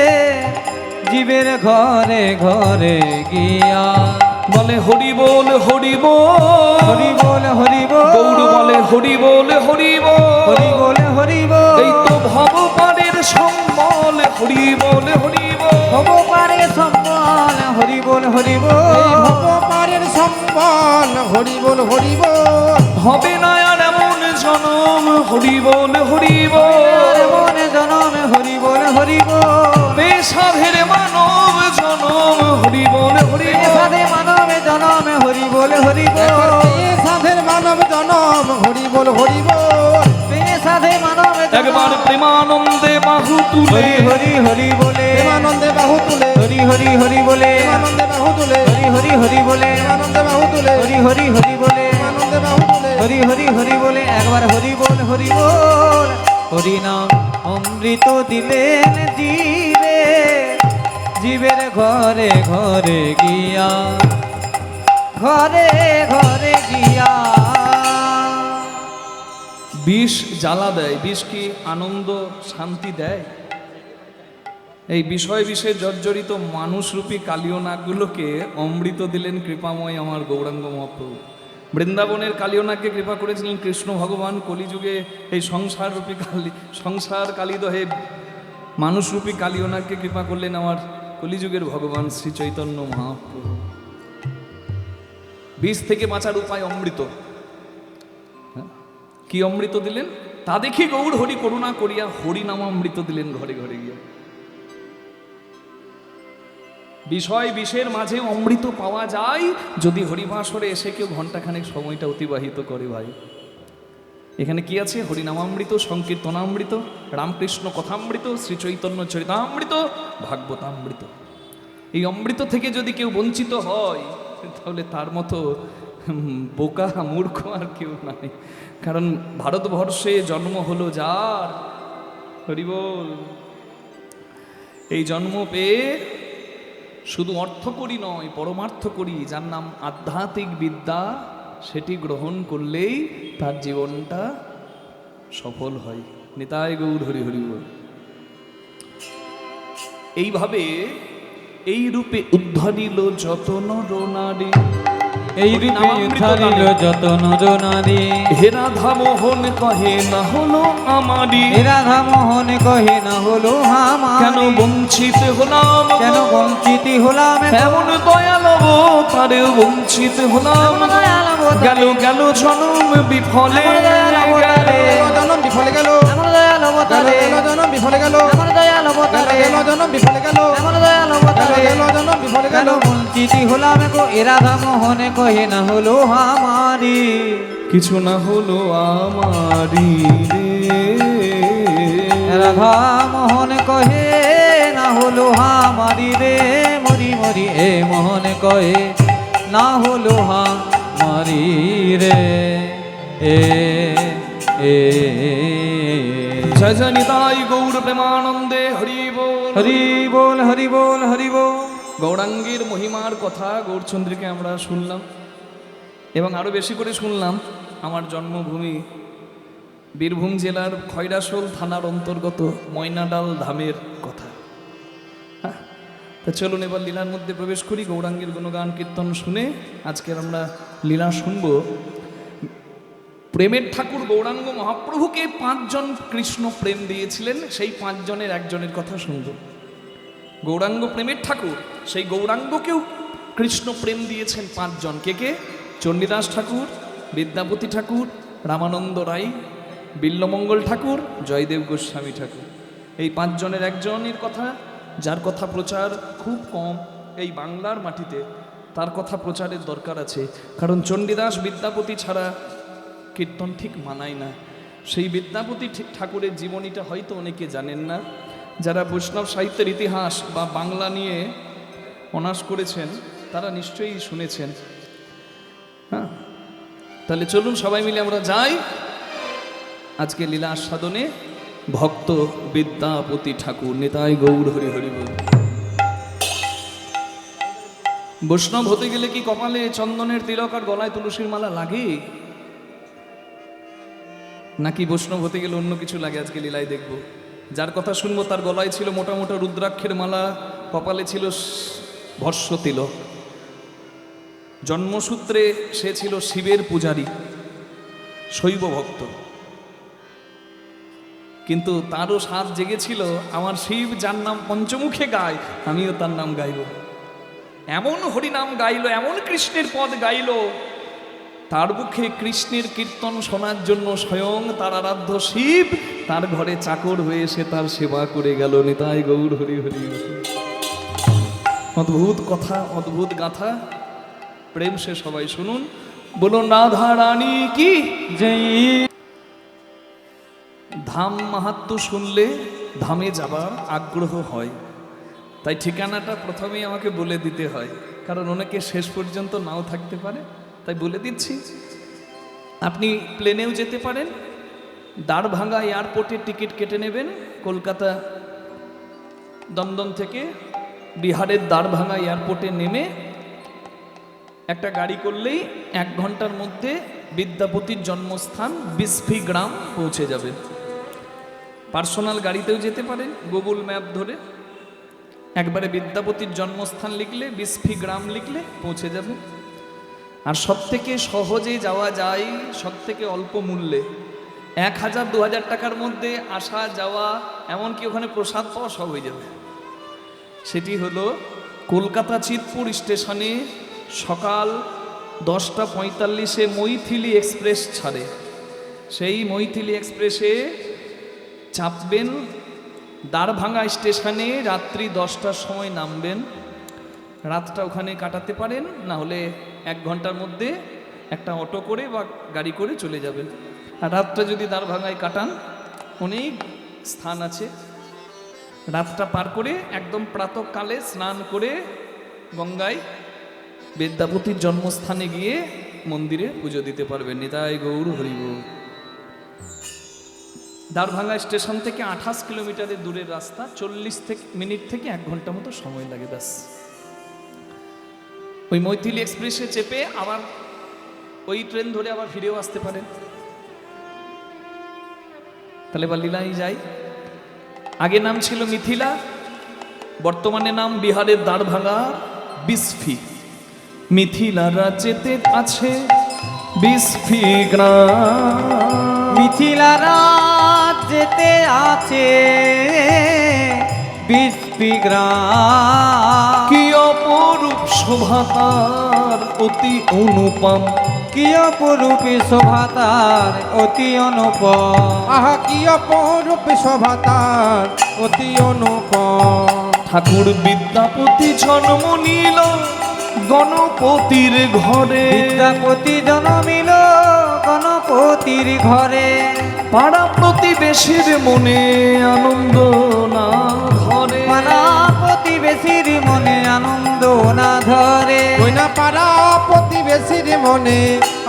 জীবের ঘরে ঘরে গিয়া। বলে হরি বল হরি বল, হরি বল হরি বল, গৌর বলে হরি বল হরি বল, হরি বল হরি বল। এই তো ভবপারের সম্বল হরি বল হরি বল, ভবপারে সম্বল হরি বল হরি বল, এই ভবপারের সম্বল হরি বল হরি বল। হবে না আর এমন জনম হরি বল হরি বল, মন জনম হরি বল হরি বল। বেসাধের মানব জনম হরি বল হরি বল, সাধে মানব জনম হরি বল হরি বল, সাধের মানব জনম হরি বল হরি বল। সাধে মানব একবার প্রেমানন্দে বাহু তুলে হরি হরি বলে, প্রেমানন্দে বাহু তুলে, হরি হরি হরি বলে, প্রেমানন্দে বাহু তুলে, হরি হরি হরি বলে, প্রেমানন্দে বাহু তুলে, হরি হরি হরি বলে, প্রেমানন্দে বাহু তুলে। হরি হরি হরি বলে, একবার হরি বল হরি বল। হরি নাম অমৃত দিলেন জীবে, জীবের ঘরে ঘরে গিয়া, ঘরে ঘরে গিয়া। বিষ জ্বালা দেয়, বিষ কি আনন্দ শান্তি দেয়? এই বিষয় বিষয়ে জর্জরিত মানুষরূপী কালীয় নাগগুলোকে অমৃত দিলেন কৃপাময় আমার গৌরাঙ্গ মহাপ্রভু। বৃন্দাবনের কালীয় নাগকে কৃপা করেছিলেন কৃষ্ণ ভগবান, কলিযুগে এই সংসাররূপী সংসার কালীদহে মানুষরূপী কালীয় নাগকে কৃপা করলেন আমার কলিযুগের ভগবান শ্রী চৈতন্য মহাপ্রভু। বিষ থেকে বাঁচার উপায় অমৃত। কি অমৃত দিলেন? তা দেখি গৌর হরি করুণা করিয়া হরি নাম অমৃত দিলেন ঘরে ঘরে গিয়া। বিষয় বিষের মাঝে অমৃত পাওয়া যায় যদি হরিবাসরে এসে কেউ ঘন্টাখানেক সময়টা অতিবাহিত করে। ভাই এখানে কি আছে? হরিনামামৃত, সংকীর্তনামৃত, রামকৃষ্ণ কথামৃত, শ্রী চৈতন্য চরিতামৃত, ভাগবতামৃত। এই অমৃত থেকে যদি কেউ বঞ্চিত হয় তাহলে তার মতো বোকা মূর্খ আর কেউ নাই, কারণ ভারতবর্ষে জন্ম হলো যার, হরি বল, এই জন্ম পেয়ে শুধু অর্থ করি নয়, পরমার্থ করি, যার নাম আধ্যাত্মিক বিদ্যা, সেটি গ্রহণ করলেই তার জীবনটা সফল হয়। নিতাই গৌর হরি হরি বল। এইভাবে এই রূপে উদ্ধরিল যত নর নারী, এই রূপে উদ্ধারিল যত নর নারী, হে রাধা মোহন কহে না হলো আমারি, হে রাধা মোহন কহে না হলো কেন আমার, বঞ্চিত হলাম, কেন বঞ্চিত হলাম, এমন দয়াল তারেও বঞ্চিত হলাম, গেল গেল জনম বিফলে গেলে, জনম বিফলে গেল, এমন দয়াল অবতারে, গেল জনম বিফলে গেল, এমন দয়াল অবতারে, গেল জনম বিফলে গেল, এমন দয়াল অবতারে, গেল জনম বিফলে কেন গেল, বঞ্চিত হলাম গো, এ রাধা মোহনে কহে না হলো আমারি, কিছু না হলো আমারি রে, রাধা মোহন কহে না হলো আমারি রে, মরি মরি এ মোহন কহে না হলো আমারি রে, এ এ জয় জয় নিতাই গৌর প্রেমানন্দে হরি বল। হরি বল হরি বল হরি বল। গৌরাঙ্গের মহিমার কথা গৌরচন্দ্রকে আমরা শুনলাম, এবং আরও বেশি করে শুনলাম আমার জন্মভূমি বীরভূম জেলার খয়রাশোল থানার অন্তর্গত ময়নাডাল ধামের কথা। হ্যাঁ, তা চলুন এবার লীলার মধ্যে প্রবেশ করি। গৌরাঙ্গের গুণগান কীর্তন শুনে আজকের আমরা লীলা শুনব। প্রেমের ঠাকুর গৌরাঙ্গ মহাপ্রভুকে 5 জন কৃষ্ণ প্রেম দিয়েছিলেন, সেই 5 জনের একজনের কথা শুনব। গৌরাঙ্গ প্রেমের ঠাকুর, সেই গৌরাঙ্গকেও কৃষ্ণ প্রেম দিয়েছেন 5 জন। কে কে? চণ্ডীদাস ঠাকুর, বিদ্যাপতি ঠাকুর, রামানন্দ রায়, বিল্লমঙ্গল ঠাকুর, জয়দেব গোস্বামী ঠাকুর। এই 5 জনের একজনের কথা, যার কথা প্রচার খুব কম এই বাংলার মাটিতে, তার কথা প্রচারের দরকার আছে। কারণ চণ্ডীদাস বিদ্যাপতি ছাড়া কীর্তন ঠিক মানায় না। সেই বিদ্যাপতি ঠাকুরের জীবনীটা হয়তো অনেকে জানেন না। যারা বৈষ্ণব সাহিত্যের ইতিহাস বা বাংলা নিয়ে অনার্স করেছেন তারা নিশ্চয়ই শুনেছেন। হ্যাঁ, তাহলে চলুন সবাই মিলে আমরা যাই আজকে লীলা আস্বাদনে। ভক্ত বিদ্যাপতি ঠাকুর, নিতাই গৌর হরি হরি বল। বৈষ্ণব হতে গেলে কি কপালে চন্দনের তিলক আর গলায় তুলসীর মালা লাগে, নাকি বৈষ্ণব হতে গেলে অন্য কিছু লাগে? আজকে লীলায় দেখব। যার কথা শুনবো তার গলায় ছিল মোটা মোটা রুদ্রাক্ষের মালা, কপালে ছিল ভস্য তিলক। জন্মসূত্রে সে ছিল শিবের পূজারী, শৈব ভক্ত, কিন্তু তারও স্বাদ জেগেছিল আমার শিব যার নাম পঞ্চমুখে গায়, আমিও তার নাম গাইব। এমন হরিনাম গাইল, এমন কৃষ্ণের পদ গাইল, তার মুখে কৃষ্ণের কীর্তন শোনার জন্য স্বয়ং তার আরাধ্য শিব তার ঘরে চাকর হয়ে সে তার সেবা করে গেল। নিতাই গৌর হরি হরি। অদ্ভুত কথা, অদ্ভুত গাথা, প্রেম সে সবাই শুনুন। বলুন রাধা রানী কি জয়। ধাম মাহাত্ম্য শুনলে ধামে যাবার আগ্রহ হয়, তাই ঠিকানাটা প্রথমেই আমাকে বলে দিতে হয়, কারণ অনেকে শেষ পর্যন্ত নাও থাকতে পারে। তাই বলে দিচ্ছি, আপনি প্লেনেও যেতে পারেন, দ্বারভাঙ্গা এয়ারপোর্টে টিকিট কেটে নেবেন। কলকাতা দমদম থেকে বিহারের দ্বারভাঙ্গা এয়ারপোর্টে নেমে একটা গাড়ি করলেই 1 ঘন্টার মধ্যে বিদ্যাপতির জন্মস্থান বিসফি গ্রাম পৌঁছে যাবেন। পার্সোনাল গাড়িতেও যেতে পারেন, গুগল ম্যাপ ধরে একবারে বিদ্যাপতির জন্মস্থান লিখলে, বিসফি গ্রাম লিখলে পৌঁছে যাবে। আর সবথেকে সহজে যাওয়া যায়, সবথেকে অল্প মূল্যে, 1000-2000 টাকার মধ্যে আসা যাওয়া, এমনকি ওখানে প্রসাদ পাওয়া সব হয়ে যাবে। সেটি হলো কলকাতা চিতপুর স্টেশনে সকাল 10:45 মৈথিলি এক্সপ্রেস ছাড়ে। সেই মৈথিলি এক্সপ্রেসে চাপবেন, দ্বারভাঙ্গা স্টেশনে রাত্রি 10টার সময় নামবেন। রাতটা ওখানে কাটাতে পারেন, না হলে 1 ঘন্টার মধ্যে একটা অটো করে বা গাড়ি করে চলে যাবেন। আর রাতটা যদি দ্বারভাঙ্গায় কাটান, অনেক স্থান আছে। রাতটা পার করে একদম প্রাতঃকালে স্নান করে গঙ্গায় বিদ্যাপতির জন্মস্থানে গিয়ে মন্দিরে পুজো দিতে পারবেন। নিতাই গৌর হরিব। দ্বারভাঙা স্টেশন থেকে 28 কিলোমিটারের দূরের রাস্তা, 40 মিনিট থেকে 1 ঘন্টা মতো সময় লাগে ব্যাস। ওই মৈথিলি এক্সপ্রেসে চেপে আবার ওই ট্রেন ধরে আবার ফিরেও আসতে পারেন। তাহলে বা লীলাই যাই। আগে নাম ছিল মিথিলা, বর্তমানে নাম বিহারের দ্বারভাঙা বিসফি। মিথিলা রাজ্যেতে আছে বিসফি গ্রাম। মিথিলা রাজ্যেতে আছে বিসফি গ্রাম। কি অপরূপ শোভা তার অতি অনুপম। কি অপরূপী শোভা তার অতি অনুপম। আহা কি অপরূপ শোভা তার অতি অনুপম। ঠাকুর বিদ্যাপতি জন্ম নিল গণপতির ঘরে। বিদ্যাপতি জন্মিল গণপতির ঘরে। পাড়া প্রতিবেশীর মনে আনন্দ না ধরে। পাড়া প্রতিবেশীর মনে আনন্দ না ধরে। কইনা পাড়া প্রতিবেশীর মনে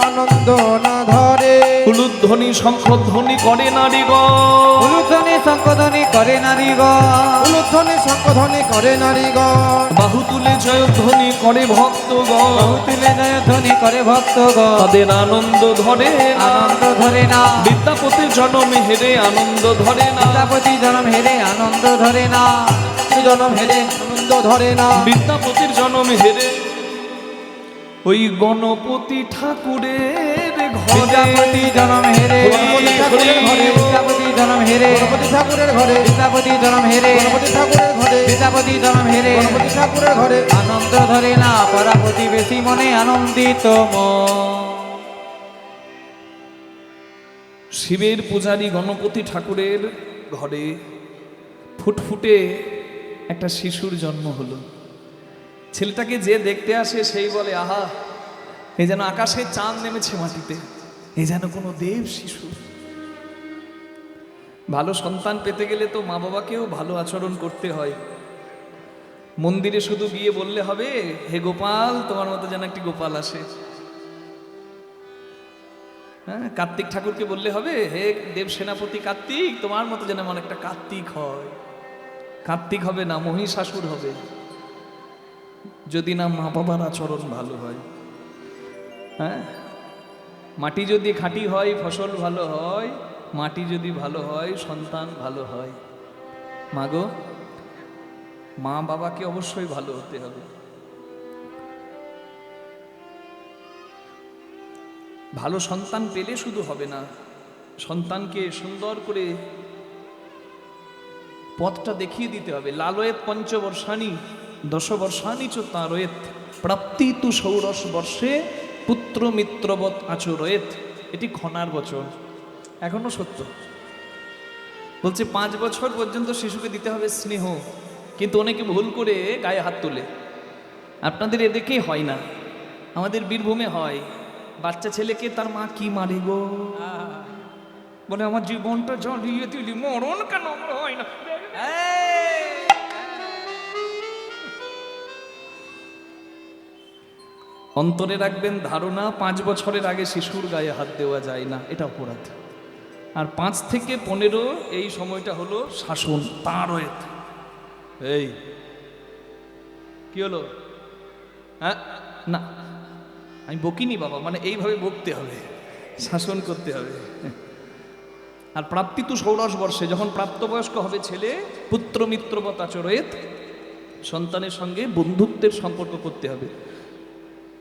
আনন্দ না ধরে। হুলুধ্বনি শঙ্খধ্বনি করে নারীগণ। উলুধ্বনি শঙ্খধ্বনি করে নারীগণ। উলুধ্বনি শঙ্খধ্বনি করে নারীগণ। বাহু তুলে জয়ধ্বনি করে ভক্তগণ। বাহু তুলে জয়ধ্বনি করে ভক্তগণ। তাদের আনন্দ ধরে না। আনন্দ ধরে না। বিদ্যাপতির জন্মে হেরে আনন্দ ধরে না। বিদ্যাপতি জন্ম হেরে আনন্দ ধরে না। জনম হেরে আনন্দ ধরে না। বিদ্যাপতির জন্মে হেরে ওই গণপতি ঠাকুরের ঘরে। বিদ্যাপতি জন্ম হেরে। গণপতি ঠাকুরের ঘরে। বিদ্যাপতি জন্ম হেরে। গণপতি ঠাকুরের ঘরে। বিদ্যাপতি জন্ম হেরে। গণপতি ঠাকুরের ঘরে। বিদ্যাপতি জন্ম হেরে। গণপতি ঠাকুরের ঘরে। আনন্দ ধরে না। পাড়া প্রতিবেশী মনে আনন্দিত মন। শিবের পূজারী গণপতি ঠাকুরের ঘরে ফুটফুটে একটা শিশুর জন্ম হলো। ছেলেটাকে যে দেখতে আসে সেই বলে, আহা এই যেন আকাশে চাঁদ নেমেছে মাটিতে, এই যেন কোনো দেব শিশু। ভালো সন্তান পেতে গেলে তো মা বাবাকেও ভালো আচরণ করতে হয়। মন্দিরে শুধু গিয়ে বললে হবে, হে গোপাল তোমার মতো যেন একটি গোপাল আসে। হ্যাঁ, কার্তিক ঠাকুরকে বললে হবে, হে দেব সেনাপতি কার্তিক তোমার মতো যেন এমন একটা কার্তিক হয়। কার্তিক হবে না, মহিষাসুর হবে, যদি না মা বাবার আচরণ ভালো হয়। হ্যাঁ, মাটি যদি খাঁটি হয় ফসল ভালো হয়, মাটি যদি ভালো হয় সন্তান ভালো হয়। মাগো, মা বাবাকে অবশ্যই ভালো হতে হবে। ভালো সন্তান পেলে শুধু হবে না, সন্তানকে সুন্দর করে পথটা দেখিয়ে দিতে হবে। লালয়েত পঞ্চবর্ষাণি দশবর্ষাণি চ তারয়েত প্রাপ্তি তু ষোড়শ বর্ষে পুত্র মিত্রবৎ আচরয়েত। এটি খনার বচন, এখনো সত্য। বলছে 5 বছর পর্যন্ত শিশুকে দিতে হবে স্নেহ, কিন্তু অনেকে ভুল করে গায়ে হাত তোলে। আপনাদের এদিকেই হয় না, আমাদের বীরভূমে হয়। বাচ্চা ছেলেকে তার মা কি মারে গো, বলে আমার জীবনটা জ্বালিয়ে দিলি, মরণ কেন হয় না। অন্তরে রাখবেন ধারণা, 5 বছরের আগে শিশুর গায়ে হাত দেওয়া যায় না, এটা অপরাধ। আর 5 থেকে 15 এই সময়টা হলো শাসন তারয়েত। এই কি হলো? হ্যাঁ না, আমি বকিনি বাবা, মানে এইভাবে বকতে হবে, শাসন করতে হবে। আর প্রাপ্তি তু ষোড়শ বর্ষে, যখন প্রাপ্তবয়স্ক হবে ছেলে, পুত্র মিত্রবৎ আচরয়েত, সন্তানের সঙ্গে বন্ধুত্বের সম্পর্ক করতে হবে।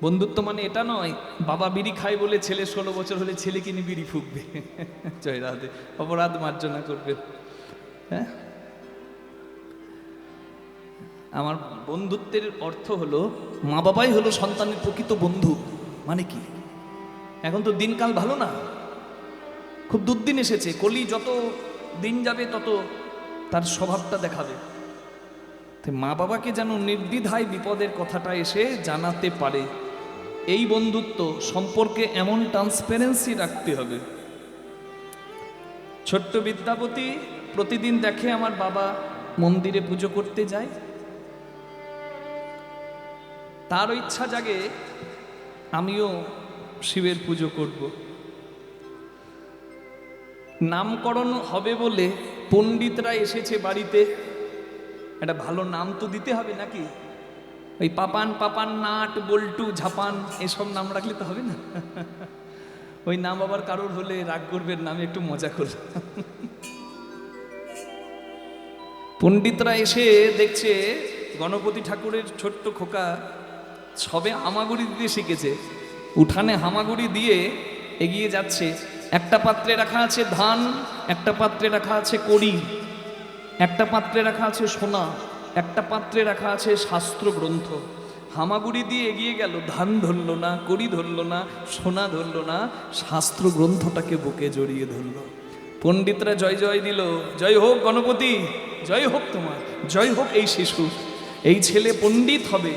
বন্ধুত্ব মানে এটা নয় বাবা বিড়ি খায় বলে ছেলে 16 বছর হলে ছেলে কিনে বিড়ি ফুঁকবে, জয় রাধে, অপরাধ মার্জনা করবে। হ্যাঁ, আমার বন্ধুত্বের অর্থ হলো মা বাবাই হলো সন্তানের প্রকৃত বন্ধু। মানে কি, এখন তো দিনকাল ভালো না, খুব দুর্দিন এসেছে। কলি যত দিন যাবে তত তার স্বভাবটা দেখাবে। তাই মা বাবাকে যেন নির্দ্বিধায় বিপদের কথাটা এসে জানাতে পারে। এই বন্ধুত্ব সম্পর্কে এমন ট্রান্সপারেন্সি রাখতে হবে। ছোট্ট বিদ্যাপতি প্রতিদিন দেখে আমার বাবা মন্দিরে পুজো করতে যায়, তারও ইচ্ছা জাগে আমিও শিবের পুজো করব। নামকরণ হবে বলে পণ্ডিতরা এসেছে বাড়িতে, একটা ভালো নাম তো দিতে হবে নাকি? ওই পাপান পাপান নাট বল্টু ঝাপান এসব নাম রাখলে তো হবে না। ওই নাম আবার কারোর হলে রাগ করবেন না, আমি একটু মজা করলাম। পণ্ডিতরা এসে দেখছে গণপতি ঠাকুরের ছোট্ট খোকা সবে হামাগুড়ি দিতে শিখেছে, উঠানে হামাগুড়ি দিয়ে এগিয়ে যাচ্ছে। একটা পাত্রে রাখা আছে ধান, একটা পাত্রে রাখা আছে কড়ি, একটা পাত্রে রাখা আছে সোনা, একটা পাত্রে রাখা আছে শাস্ত্র গ্রন্থ। হামাগুড়ি দিয়ে এগিয়ে গেল, ধান ধরল না, কড়ি ধরল না, সোনা ধরল না, শাস্ত্র গ্রন্থটাকে বুকে জড়িয়ে ধরল। পণ্ডিতরা জয় জয় দিল, জয় হোক গণপতি, জয় হোক তোমার, জয় হোক এই শিশু, এই ছেলে পণ্ডিত হবে,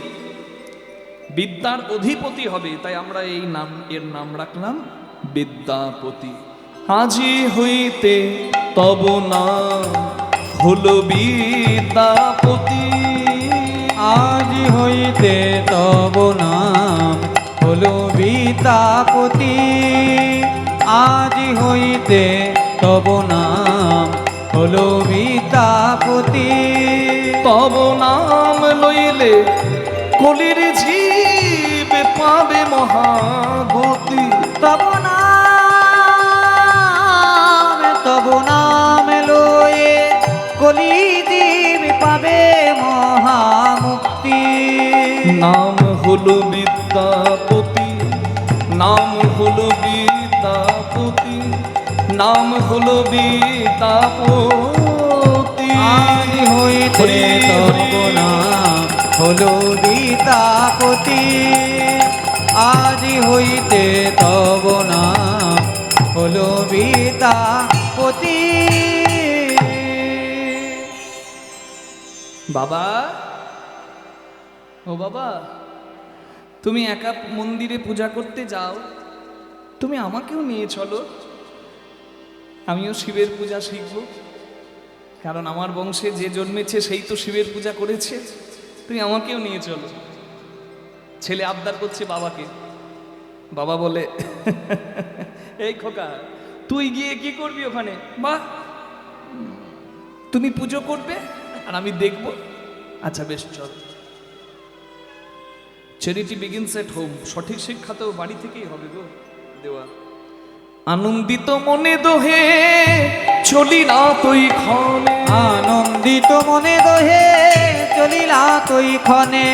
বিদ্যার অধিপতি হবে। তাই আমরা এর নাম রাখলাম বিদ্যাপতি। আজি হইতে তব নাম হলো বিদ্যাপতি, আজ হইতে তব নাম হলো বিদ্যাপতি, আজ হইতে তব নাম হলো বিদ্যাপতি। তব নাম লইলে কলির জীব পাবে মহাগতি। তব নাম লয়ে কলি জীব পাবে মহামুক্তি। নাম হলো বিদ্যাপতি, নাম হলো বিদ্যাপতি, নাম হলো বিদ্যাপতি। আজ হইতে তব নাম হলো বিদ্যাপতি, আজ হইতে তব নাম হলো বিদ্যাপতি। বাবা, ও বাবা, তুমি একা মন্দিরে পূজা করতে যাও, তুমি আমাকেও নিয়ে চলো, আমিও শিবের পূজা শিখব। কারণ আমার বংশে যে জন্মেছে সেই তো শিবের পূজা করেছে, তুমি আমাকেও নিয়ে চলো। ছেলে আবদার করছে বাবাকে, বাবা বলে এই খোকা, তুই গিয়ে কি করবি ওখানে? বাহ, তুমি পুজো করবে আর আমি দেখব। আচ্ছা বেশ, চল। Charity begins at home. সঠিক শিক্ষা তো বাড়ি থেকেই হবে গো দেওয়া। আনন্দিত মনে দোহে চলিলা তুই ক্ষণে, আনন্দিত মনে দোহে চলিলা তুই ক্ষণে,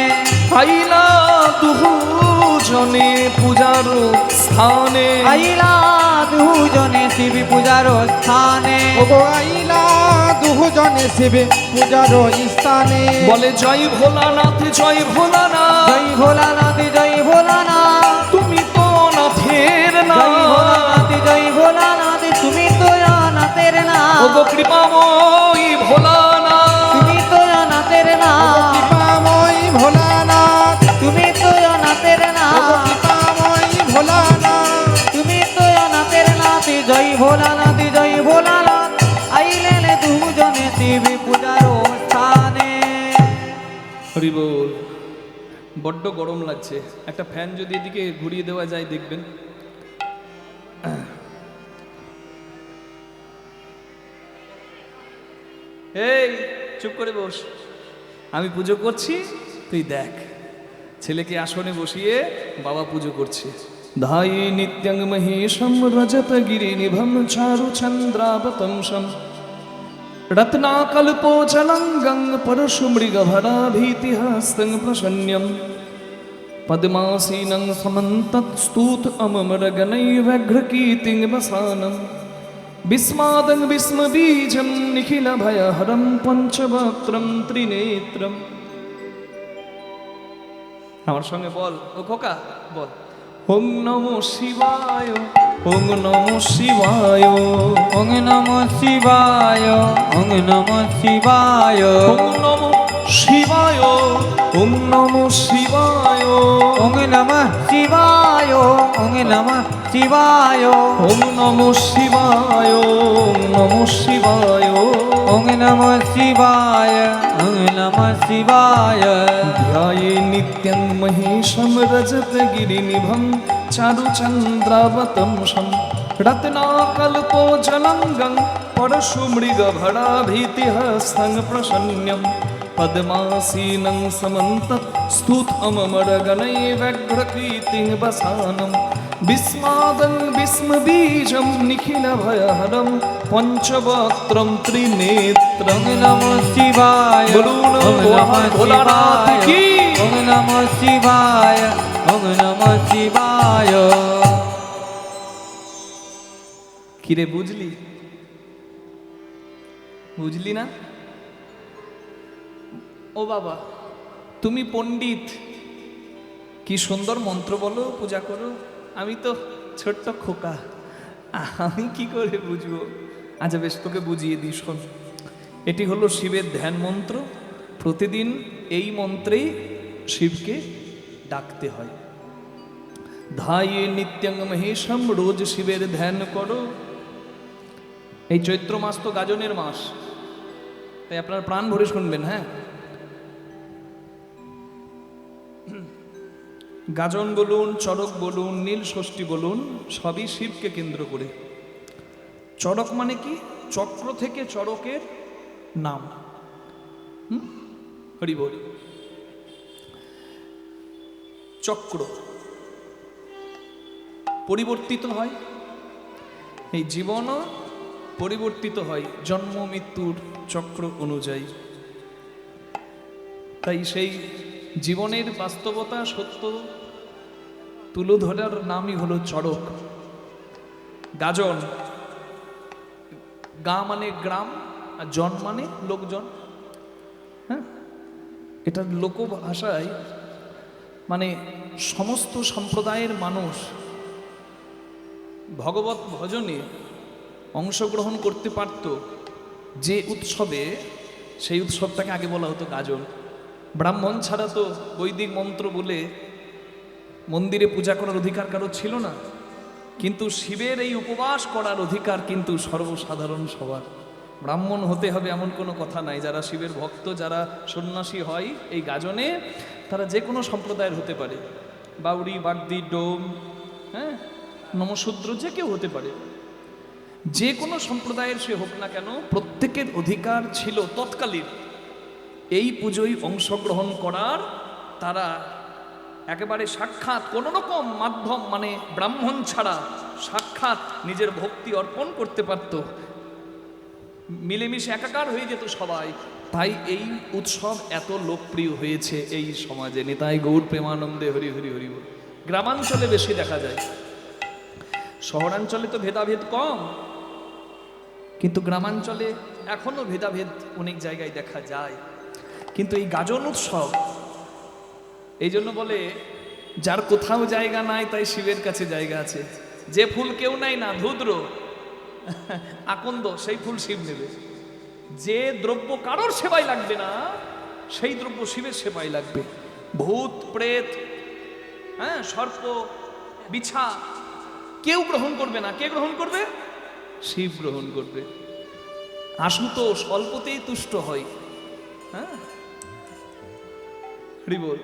আইলা দুজনে পূজার স্থানে, আইলা দুজনে শিব পূজার স্থানে। ওগো আইলা দুজনে শিবে পূজার স্থানে। বলে জয় ভোলানাথ, জয় ভোলানাথ, জয় ভোলানাথ, জয় ভোলানাথ, তুমি তো নাথের না। জয় ভোলানাথ, জয় ভোলানাথ, তুমি তো নাথের না। ওগো কৃপাময়ী ভোলানাথ, তুমি তো নাথের না। কৃপাময়ী ভোলানাথ, তুমি তো নাথের না। ওগো কৃপাময়ী ভোলানাথ। তুমি তো নাথের নাথ, জয় ভোলানাথ, জয় ভোলানাথ, আইলেন দুজনে শিব পূজার স্থানে। হরি বল। বড্ড গরম লাগছে, একটা ফ্যান যদি এদিকে ঘুরিয়ে দেওয়া যায় দেখবেন। এই চুপ করে বস, আমি পুজো করছি, তুই দেখ। ছেলেকে আসনে বসিয়ে বাবা পুজো করছে। ধাই নিত্যং মহেশম রজত গিরি নিভম চারু চন্দ্রাবতংশম রত্নাকল্পোচলঙ্গং পরশু মৃগভরা ভীতিহস্তং প্রসন্ন্যম পদ্মাসীনং সমন্তৎ অমরগণैव्यघ्रकीर्तिं वसानं विस्मादं विस्मबीजं निखिलभयहरं পঞ্চবক্ত্রম ত্রিনেত্রম। আমার সঙ্গে বল, ও খোকা বল, ওং নমো শিবায়, ওং নমো শিবায়, ওং নমঃ শিবায়, ওং নমঃ শিবায়, ওং নমো শিবায়, ওং নমো শিবায়, ওং নমঃ শিবায়, ওং নমঃ শিবায় ওম নমঃ শিবায়, ওম নমঃ শিবায়। ওং নমঃ শিবায়, ওং নমঃ শিবায়। ধ্যায়ে নিত্যং মহেশম রজতগিরিনিভং চারুচন্দ্রাবতংসং রত্নাকল্পোজ্জ্বলঙ্গং পরশুমৃগভরাভীতিহস্তং প্রসন্ন্যं পদ্মাসীनं समन्तस्तुतममरगणैर्व्यघ्रकीर्तिं वसानं विस्मादं विस्मबीजं निखिलभयहरं पञ्चवक्त्रं त्रिनेत्रं। ওং নমঃ শিবায়, বলুন ওং নমঃ ভোলানাথ শিবায়, কি? ওং নমঃ শিবায়, ওং নমঃ শিবায়। কিরে বুঝলি? বুঝলি না? ও বাবা, তুমি পণ্ডিত, কি সুন্দর মন্ত্র বলো, পূজা করো। আমি তো ছোট্ট খোকা, আমি কি করে বুঝবো? আচ্ছা বেশ, তোকে বুঝিয়ে দিই, শোন। এটি হলো শিবের ধ্যান মন্ত্র। প্রতিদিন এই মন্ত্রেই শিবকে ডাকতে হয়। ধায়ে নিত্যং মহেশম, রোজ শিবের ধ্যান করো। এই চৈত্র মাস তো গাজনের মাস, তাই আপনার প্রাণ ভরে শুনবেন। হ্যাঁ, গাজন বলুন, চড়ক বলুন, নীল ষষ্ঠী বলুন, সবই শিবকে কেন্দ্র করে। চড়ক মানে কি? চক্র থেকে চড়কের নাম। হরি বল। চক্র পরিবর্তিত হয়, এই জীবনও পরিবর্তিত হয় জন্ম মৃত্যুর চক্র অনুযায়ী। তাই সেই জীবনের বাস্তবতা সত্য তুলে ধরার নামই হলো চড়ক। গাজন, গা মানে গ্রাম, আর জন মানে লোকজন। হ্যাঁ, এটা লোকভাষায় মানে সমস্ত সম্প্রদায়ের মানুষ ভগবত ভজনে অংশগ্রহণ করতে পারত যে উৎসবে, সেই উৎসবটাকে আগে বলা হতো গাজন। ব্রাহ্মণ ছাড়া তো বৈদিক মন্ত্র বলে মন্দিরে পূজা করার অধিকার কারো ছিল না, কিন্তু শিবের এই উপবাস করার অধিকার কিন্তু সর্বসাধারণ সবার। ব্রাহ্মণ হতে হবে এমন কোনো কথা নাই। যারা শিবের ভক্ত, যারা সন্ন্যাসী হয় এই গাজনে, তারা যে কোনো সম্প্রদায়ের হতে পারে। বাউরি, বাগদি, ডোম, হ্যাঁ, নমশূদ্র, যে কেউ হতে পারে। যে কোনো সম্প্রদায়ের সে হোক না কেন, প্রত্যেকের অধিকার ছিল তৎকালীন এই পুজোয় অংশগ্রহণ করার। তারা একেবারে সাক্ষাৎ কোনো রকম মাধ্যম মানে ব্রাহ্মণ ছাড়া সাক্ষাৎ নিজের ভক্তি অর্পণ করতে পারত, মিলেমিশে একাকার হয়ে যেত সবাই। তাই এই উৎসব এত লোকপ্রিয় হয়েছে এই সমাজে। নিতাই গৌর প্রেমানন্দে হরি হরি হরি বল। গ্রামাঞ্চলে বেশি দেখা যায়, শহরাঞ্চলে তো ভেদাভেদ কম, কিন্তু গ্রামাঞ্চলে এখনো ভেদাভেদ অনেক জায়গায় দেখা যায়। কিন্তু এই গাজন উৎসব, এই জন্য বলে যার কোথাও জায়গা নাই তাই শিবের কাছে জায়গা আছে। যে ফুল কেউ নাই না, ধুদ্র আকন্দ, সেই ফুল শিব নেবে। যে দ্রব্য কারোর সেবায় লাগবে না, সেই দ্রব্য শিবের সেবায় লাগবে। ভূত প্রেত, হ্যাঁ, সর্প বিছা কেউ গ্রহণ করবে না। কে গ্রহণ করবে? শিব গ্রহণ করবে। আশুতোষ অল্পতেই তুষ্ট হয়। হ্যাঁ, হরি বল।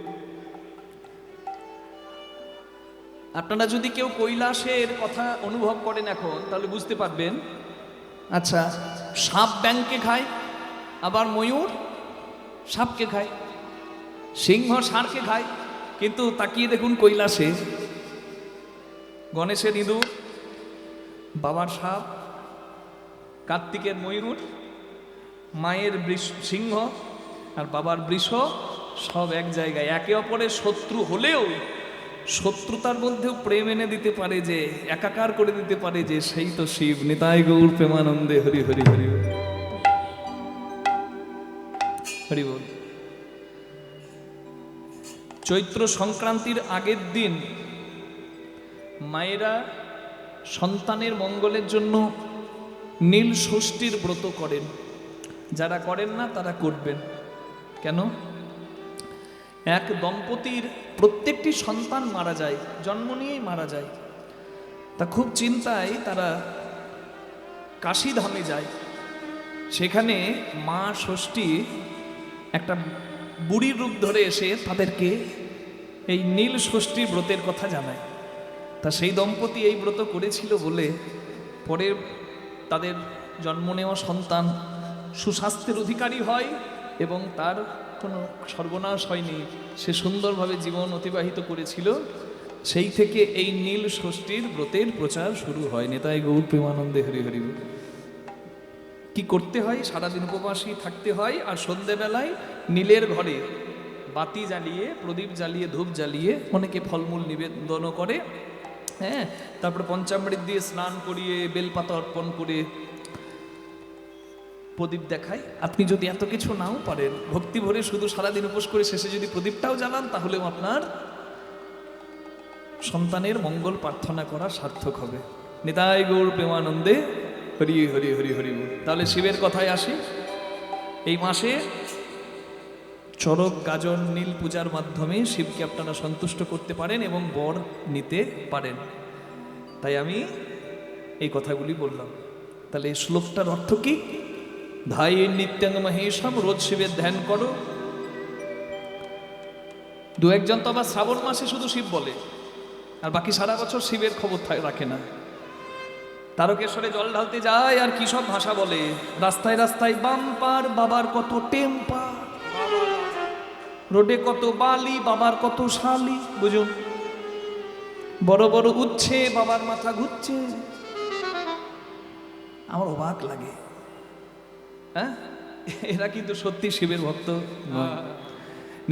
আপনারা যদি কেউ কৈলাসের কথা অনুভব করেন এখন, তাহলে বুঝতে পারবেন। আচ্ছা, সাপ ব্যাঙকে খায়, আবার ময়ূর সাপকে খায়, সিংহ ষাঁড়কে খায়, কিন্তু তাকিয়ে দেখুন কৈলাসে গণেশের ইঁদুর, বাবার সাপ, কার্তিকের ময়ূর, মায়ের সিংহ আর বাবার বৃষ, সব এক জায়গায়। একে অপরের শত্রু হলেও শত্রুতার মধ্যেও প্রেম এনে দিতে পারে, যে একাকার করে দিতে পারে, যে সেই তো শিব। নিতাই গৌর প্রেমানন্দে হরি হরি হরি হরি বল। চৈত্র সংক্রান্তির আগের দিন মায়েরা সন্তানের মঙ্গলের জন্য নীল ষষ্ঠীর ব্রত করেন। যারা করেন না তারা করবেন। কেন? এক দম্পতির প্রত্যেকটি সন্তান মারা যায়, জন্ম নিয়েই মারা যায়। তা খুব চিন্তায় তারা কাশীধামে যায়। সেখানে মা ষষ্ঠী একটা বুড়ির রূপ ধরে এসে তাদেরকে এই নীল ষষ্ঠী ব্রতের কথা জানায়। তা সেই দম্পতি এই ব্রত করেছিল বলে পরে তাদের জন্ম নেওয়া সন্তান সুস্বাস্থ্যের অধিকারী হয় এবং তার কোনো সর্বনাশ হয়নি, সে সুন্দরভাবে জীবন অতিবাহিত করেছিল। সেই থেকে এই নীল ষষ্ঠীর ব্রতের প্রচার শুরু হয়। নেতাই গৌর প্রেমানন্দে হরি হরি বল। কি করতে হয়? সারাদিন উপবাসী থাকতে হয়, আর সন্ধেবেলায় নীলের ঘরে বাতি জ্বালিয়ে, প্রদীপ জ্বালিয়ে, ধূপ জ্বালিয়ে অনেকে ফলমূল নিবেদনও করে, হ্যাঁ, তারপরে পঞ্চামৃত দিয়ে স্নান করিয়ে বেলপাতা অর্পণ করে প্রদীপ দেখায়। আপনি যদি এত কিছু নাও পারেন, ভক্তি ভরে শুধু সারাদিন উপোস করে শেষে যদি প্রদীপটাও জ্বালান, তাহলেও আপনার সন্তানের মঙ্গল প্রার্থনা করা সার্থক হবে। নিতাই গৌর প্রেমানন্দে হরি হরি হরি হরি বল। তাহলে শিবের কথায় আসি। এই মাসে চড়ক গাজন নীল পূজার মাধ্যমে শিবকে আপনারা সন্তুষ্ট করতে পারেন এবং বর নিতে পারেন। তাই আমি এই কথাগুলি বললাম। তাহলে এই শ্লোকটার অর্থ কি? ধাই নিত্যাং মহেশম, রোজ শিবের ধ্যান করো। দু একজন তো আবার শ্রাবণ মাসে শুধু শিব বলে, আর বাকি সারা বছর শিবের খবর রাখে না। তারকেশ্বরে জল ঢালতে যায় আর কি সব ভাষা বলে, রাস্তায় রাস্তায় বাম্পার, বাবার কত টেম্পার, রোডে কত বালি, বাবার কত শালি, বুঝুন, বড় বড় উচ্ছে, বাবার মাথা ঘুরছে। আমার অবাক লাগে, হ্যাঁ, এরা কিন্তু সত্যি শিবের ভক্ত নয়।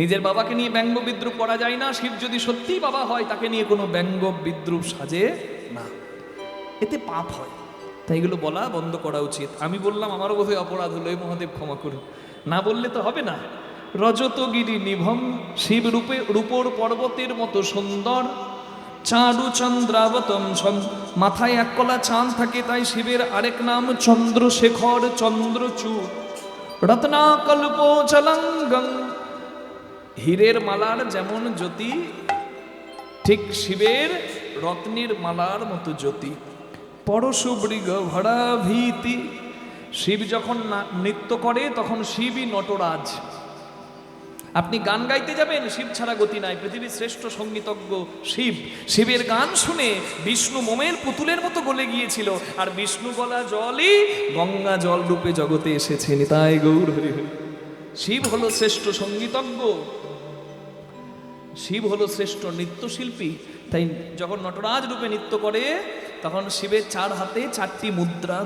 নিজের বাবাকে নিয়ে ব্যঙ্গ বিদ্রুপ করা যায় না। শিব যদি সত্যিই বাবা হয়, তাকে নিয়ে কোনো ব্যঙ্গ বিদ্রুপ সাজে না, এতে পাপ হয়। তাই এগুলো বলা বন্ধ করা উচিত। আমি বললাম, আমারও বোধহয় অপরাধ হলো, এই মহাদেব ক্ষমা করুন। না বললে তো হবে না। রজতগিরি নিভম, শিব রূপে রূপর পর্বতের মতো সুন্দর, চাঁদু চন্দ্রাবতম, মাথায় এক কলা চাঁদ থাকে, তাই শিবের আরেক নাম চন্দ্রশেখর, চন্দ্রচূড়। রত্নাকল্প চলঙ্গং, হীরের মালার যেমন জ্যোতি, ঠিক শিবের রত্নের মালার মতো জ্যোতি। পরশু মৃগ ভরা ভীতি, শিব যখন নৃত্য করে তখন শিবই নটরাজ। আপনি গান গাইতে যাবেন, শিব ছাড়া গতি নাই। পৃথিবীর শ্রেষ্ঠ সঙ্গীতজ্ঞ শিব। শিবের গান শুনে বিষ্ণু মোমের পুতুলের মতো গলে গিয়েছিল, আর বিষ্ণু গলা জলই গঙ্গা জল রূপে জগতে এসেছে। নিতাই গৌর হরি হরি। শিব হলো শ্রেষ্ঠ সঙ্গীতজ্ঞ, শিব হলো শ্রেষ্ঠ নৃত্যশিল্পী। তাই যখন নটরাজ রূপে নৃত্য করে, তখন শিবের চার হাতে চারটি মুদ্রা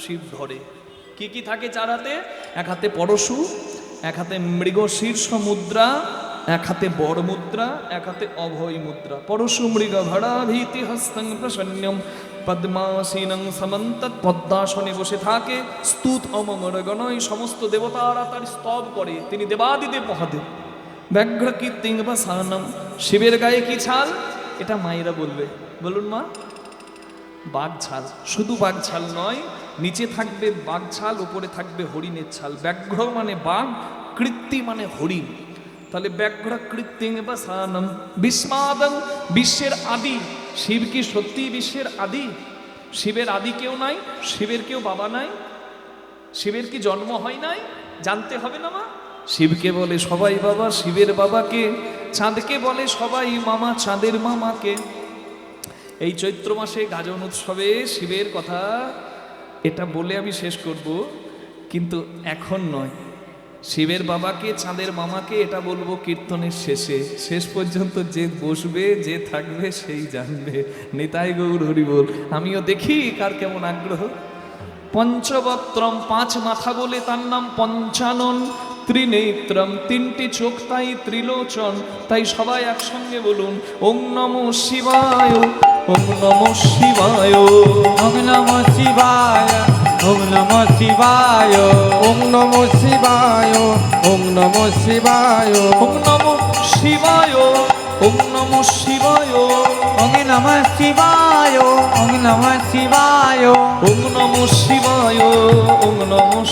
শিব ধরে। কি কি থাকে চার হাতে? এক হাতে পরশু, এক হাতে মৃগ শীর্ষ মুদ্রা, এক হাতে বর মুদ্রা, এক হাতে অভয় মুদ্রা। পরশু মৃগ ভরা ভীতি হস্তং প্রসন্নম, পদ্মাসীনং সমন্তত, পদ্মাসনে বসে থাকে। স্তুত অমর গণয়, সমস্ত দেবতারা তার স্তব করে, তিনি দেবাদিদেব মহাদেব। ব্যাঘ্র কীর্তিং বাসানম, শিবের গায়ে কি ছাল? এটা মায়েরা বলবে, বলুন মা। বাঘ ছাল। শুধু বাঘ ছাল নয়, নিচে থাকবে বাঘ ছাল, উপরে থাকবে হরিণের ছাল। ব্যাঘ্র মানে বাঘ, কৃত্তি মানে হরিণ। তাহলে ব্যাঘ্র কৃত্তিং বাসানম বিস্মাদং, বিশ্বের আদি। শিব কি সত্যি বিশ্বের আদি? শিবের আদি কেউ নাই, শিবের কেউ বাবা নাই, শিবের কি জন্ম হয় নাই? জানতে হবে না মা। শিবকে বলে সবাই বাবা, শিবের বাবাকে। চাঁদকে বলে সবাই মামা, চাঁদের মামাকে। এই চৈত্র মাসে গাজন উৎসবে শিবের কথা এটা বলে আমি শেষ করব, কিন্তু এখন নয়। শিবের বাবাকে, চাঁদের মামাকে এটা বলবো কীর্তনের শেষে। শেষ পর্যন্ত যে বসবে, যে থাকবে, সেই জানবে। নিতাই গৌর হরি বল। আমিও দেখি কার কেমন আগ্রহ। পঞ্চবক্ত্রম, পাঁচ মাথা বলে তার নাম পঞ্চানন। ত্রিনেত্রম, তিনটি চোখ তাই ত্রিলোচন। তাই সবাই একসঙ্গে বলুন, ওং নমঃ শিবায়, ওং নমঃ শিবায়, ওম নমঃ শিবায়, ওম নমঃ শিবায়, ওং নমঃ শিবায়, ওং নমঃ শিবায়, ওং নমঃ শিবায়, ওং নমঃ শিবায়, ওম নমঃ শিবায়, ওম নমঃ শিবায়, ওং নমঃ শিবায়, ওং নমঃ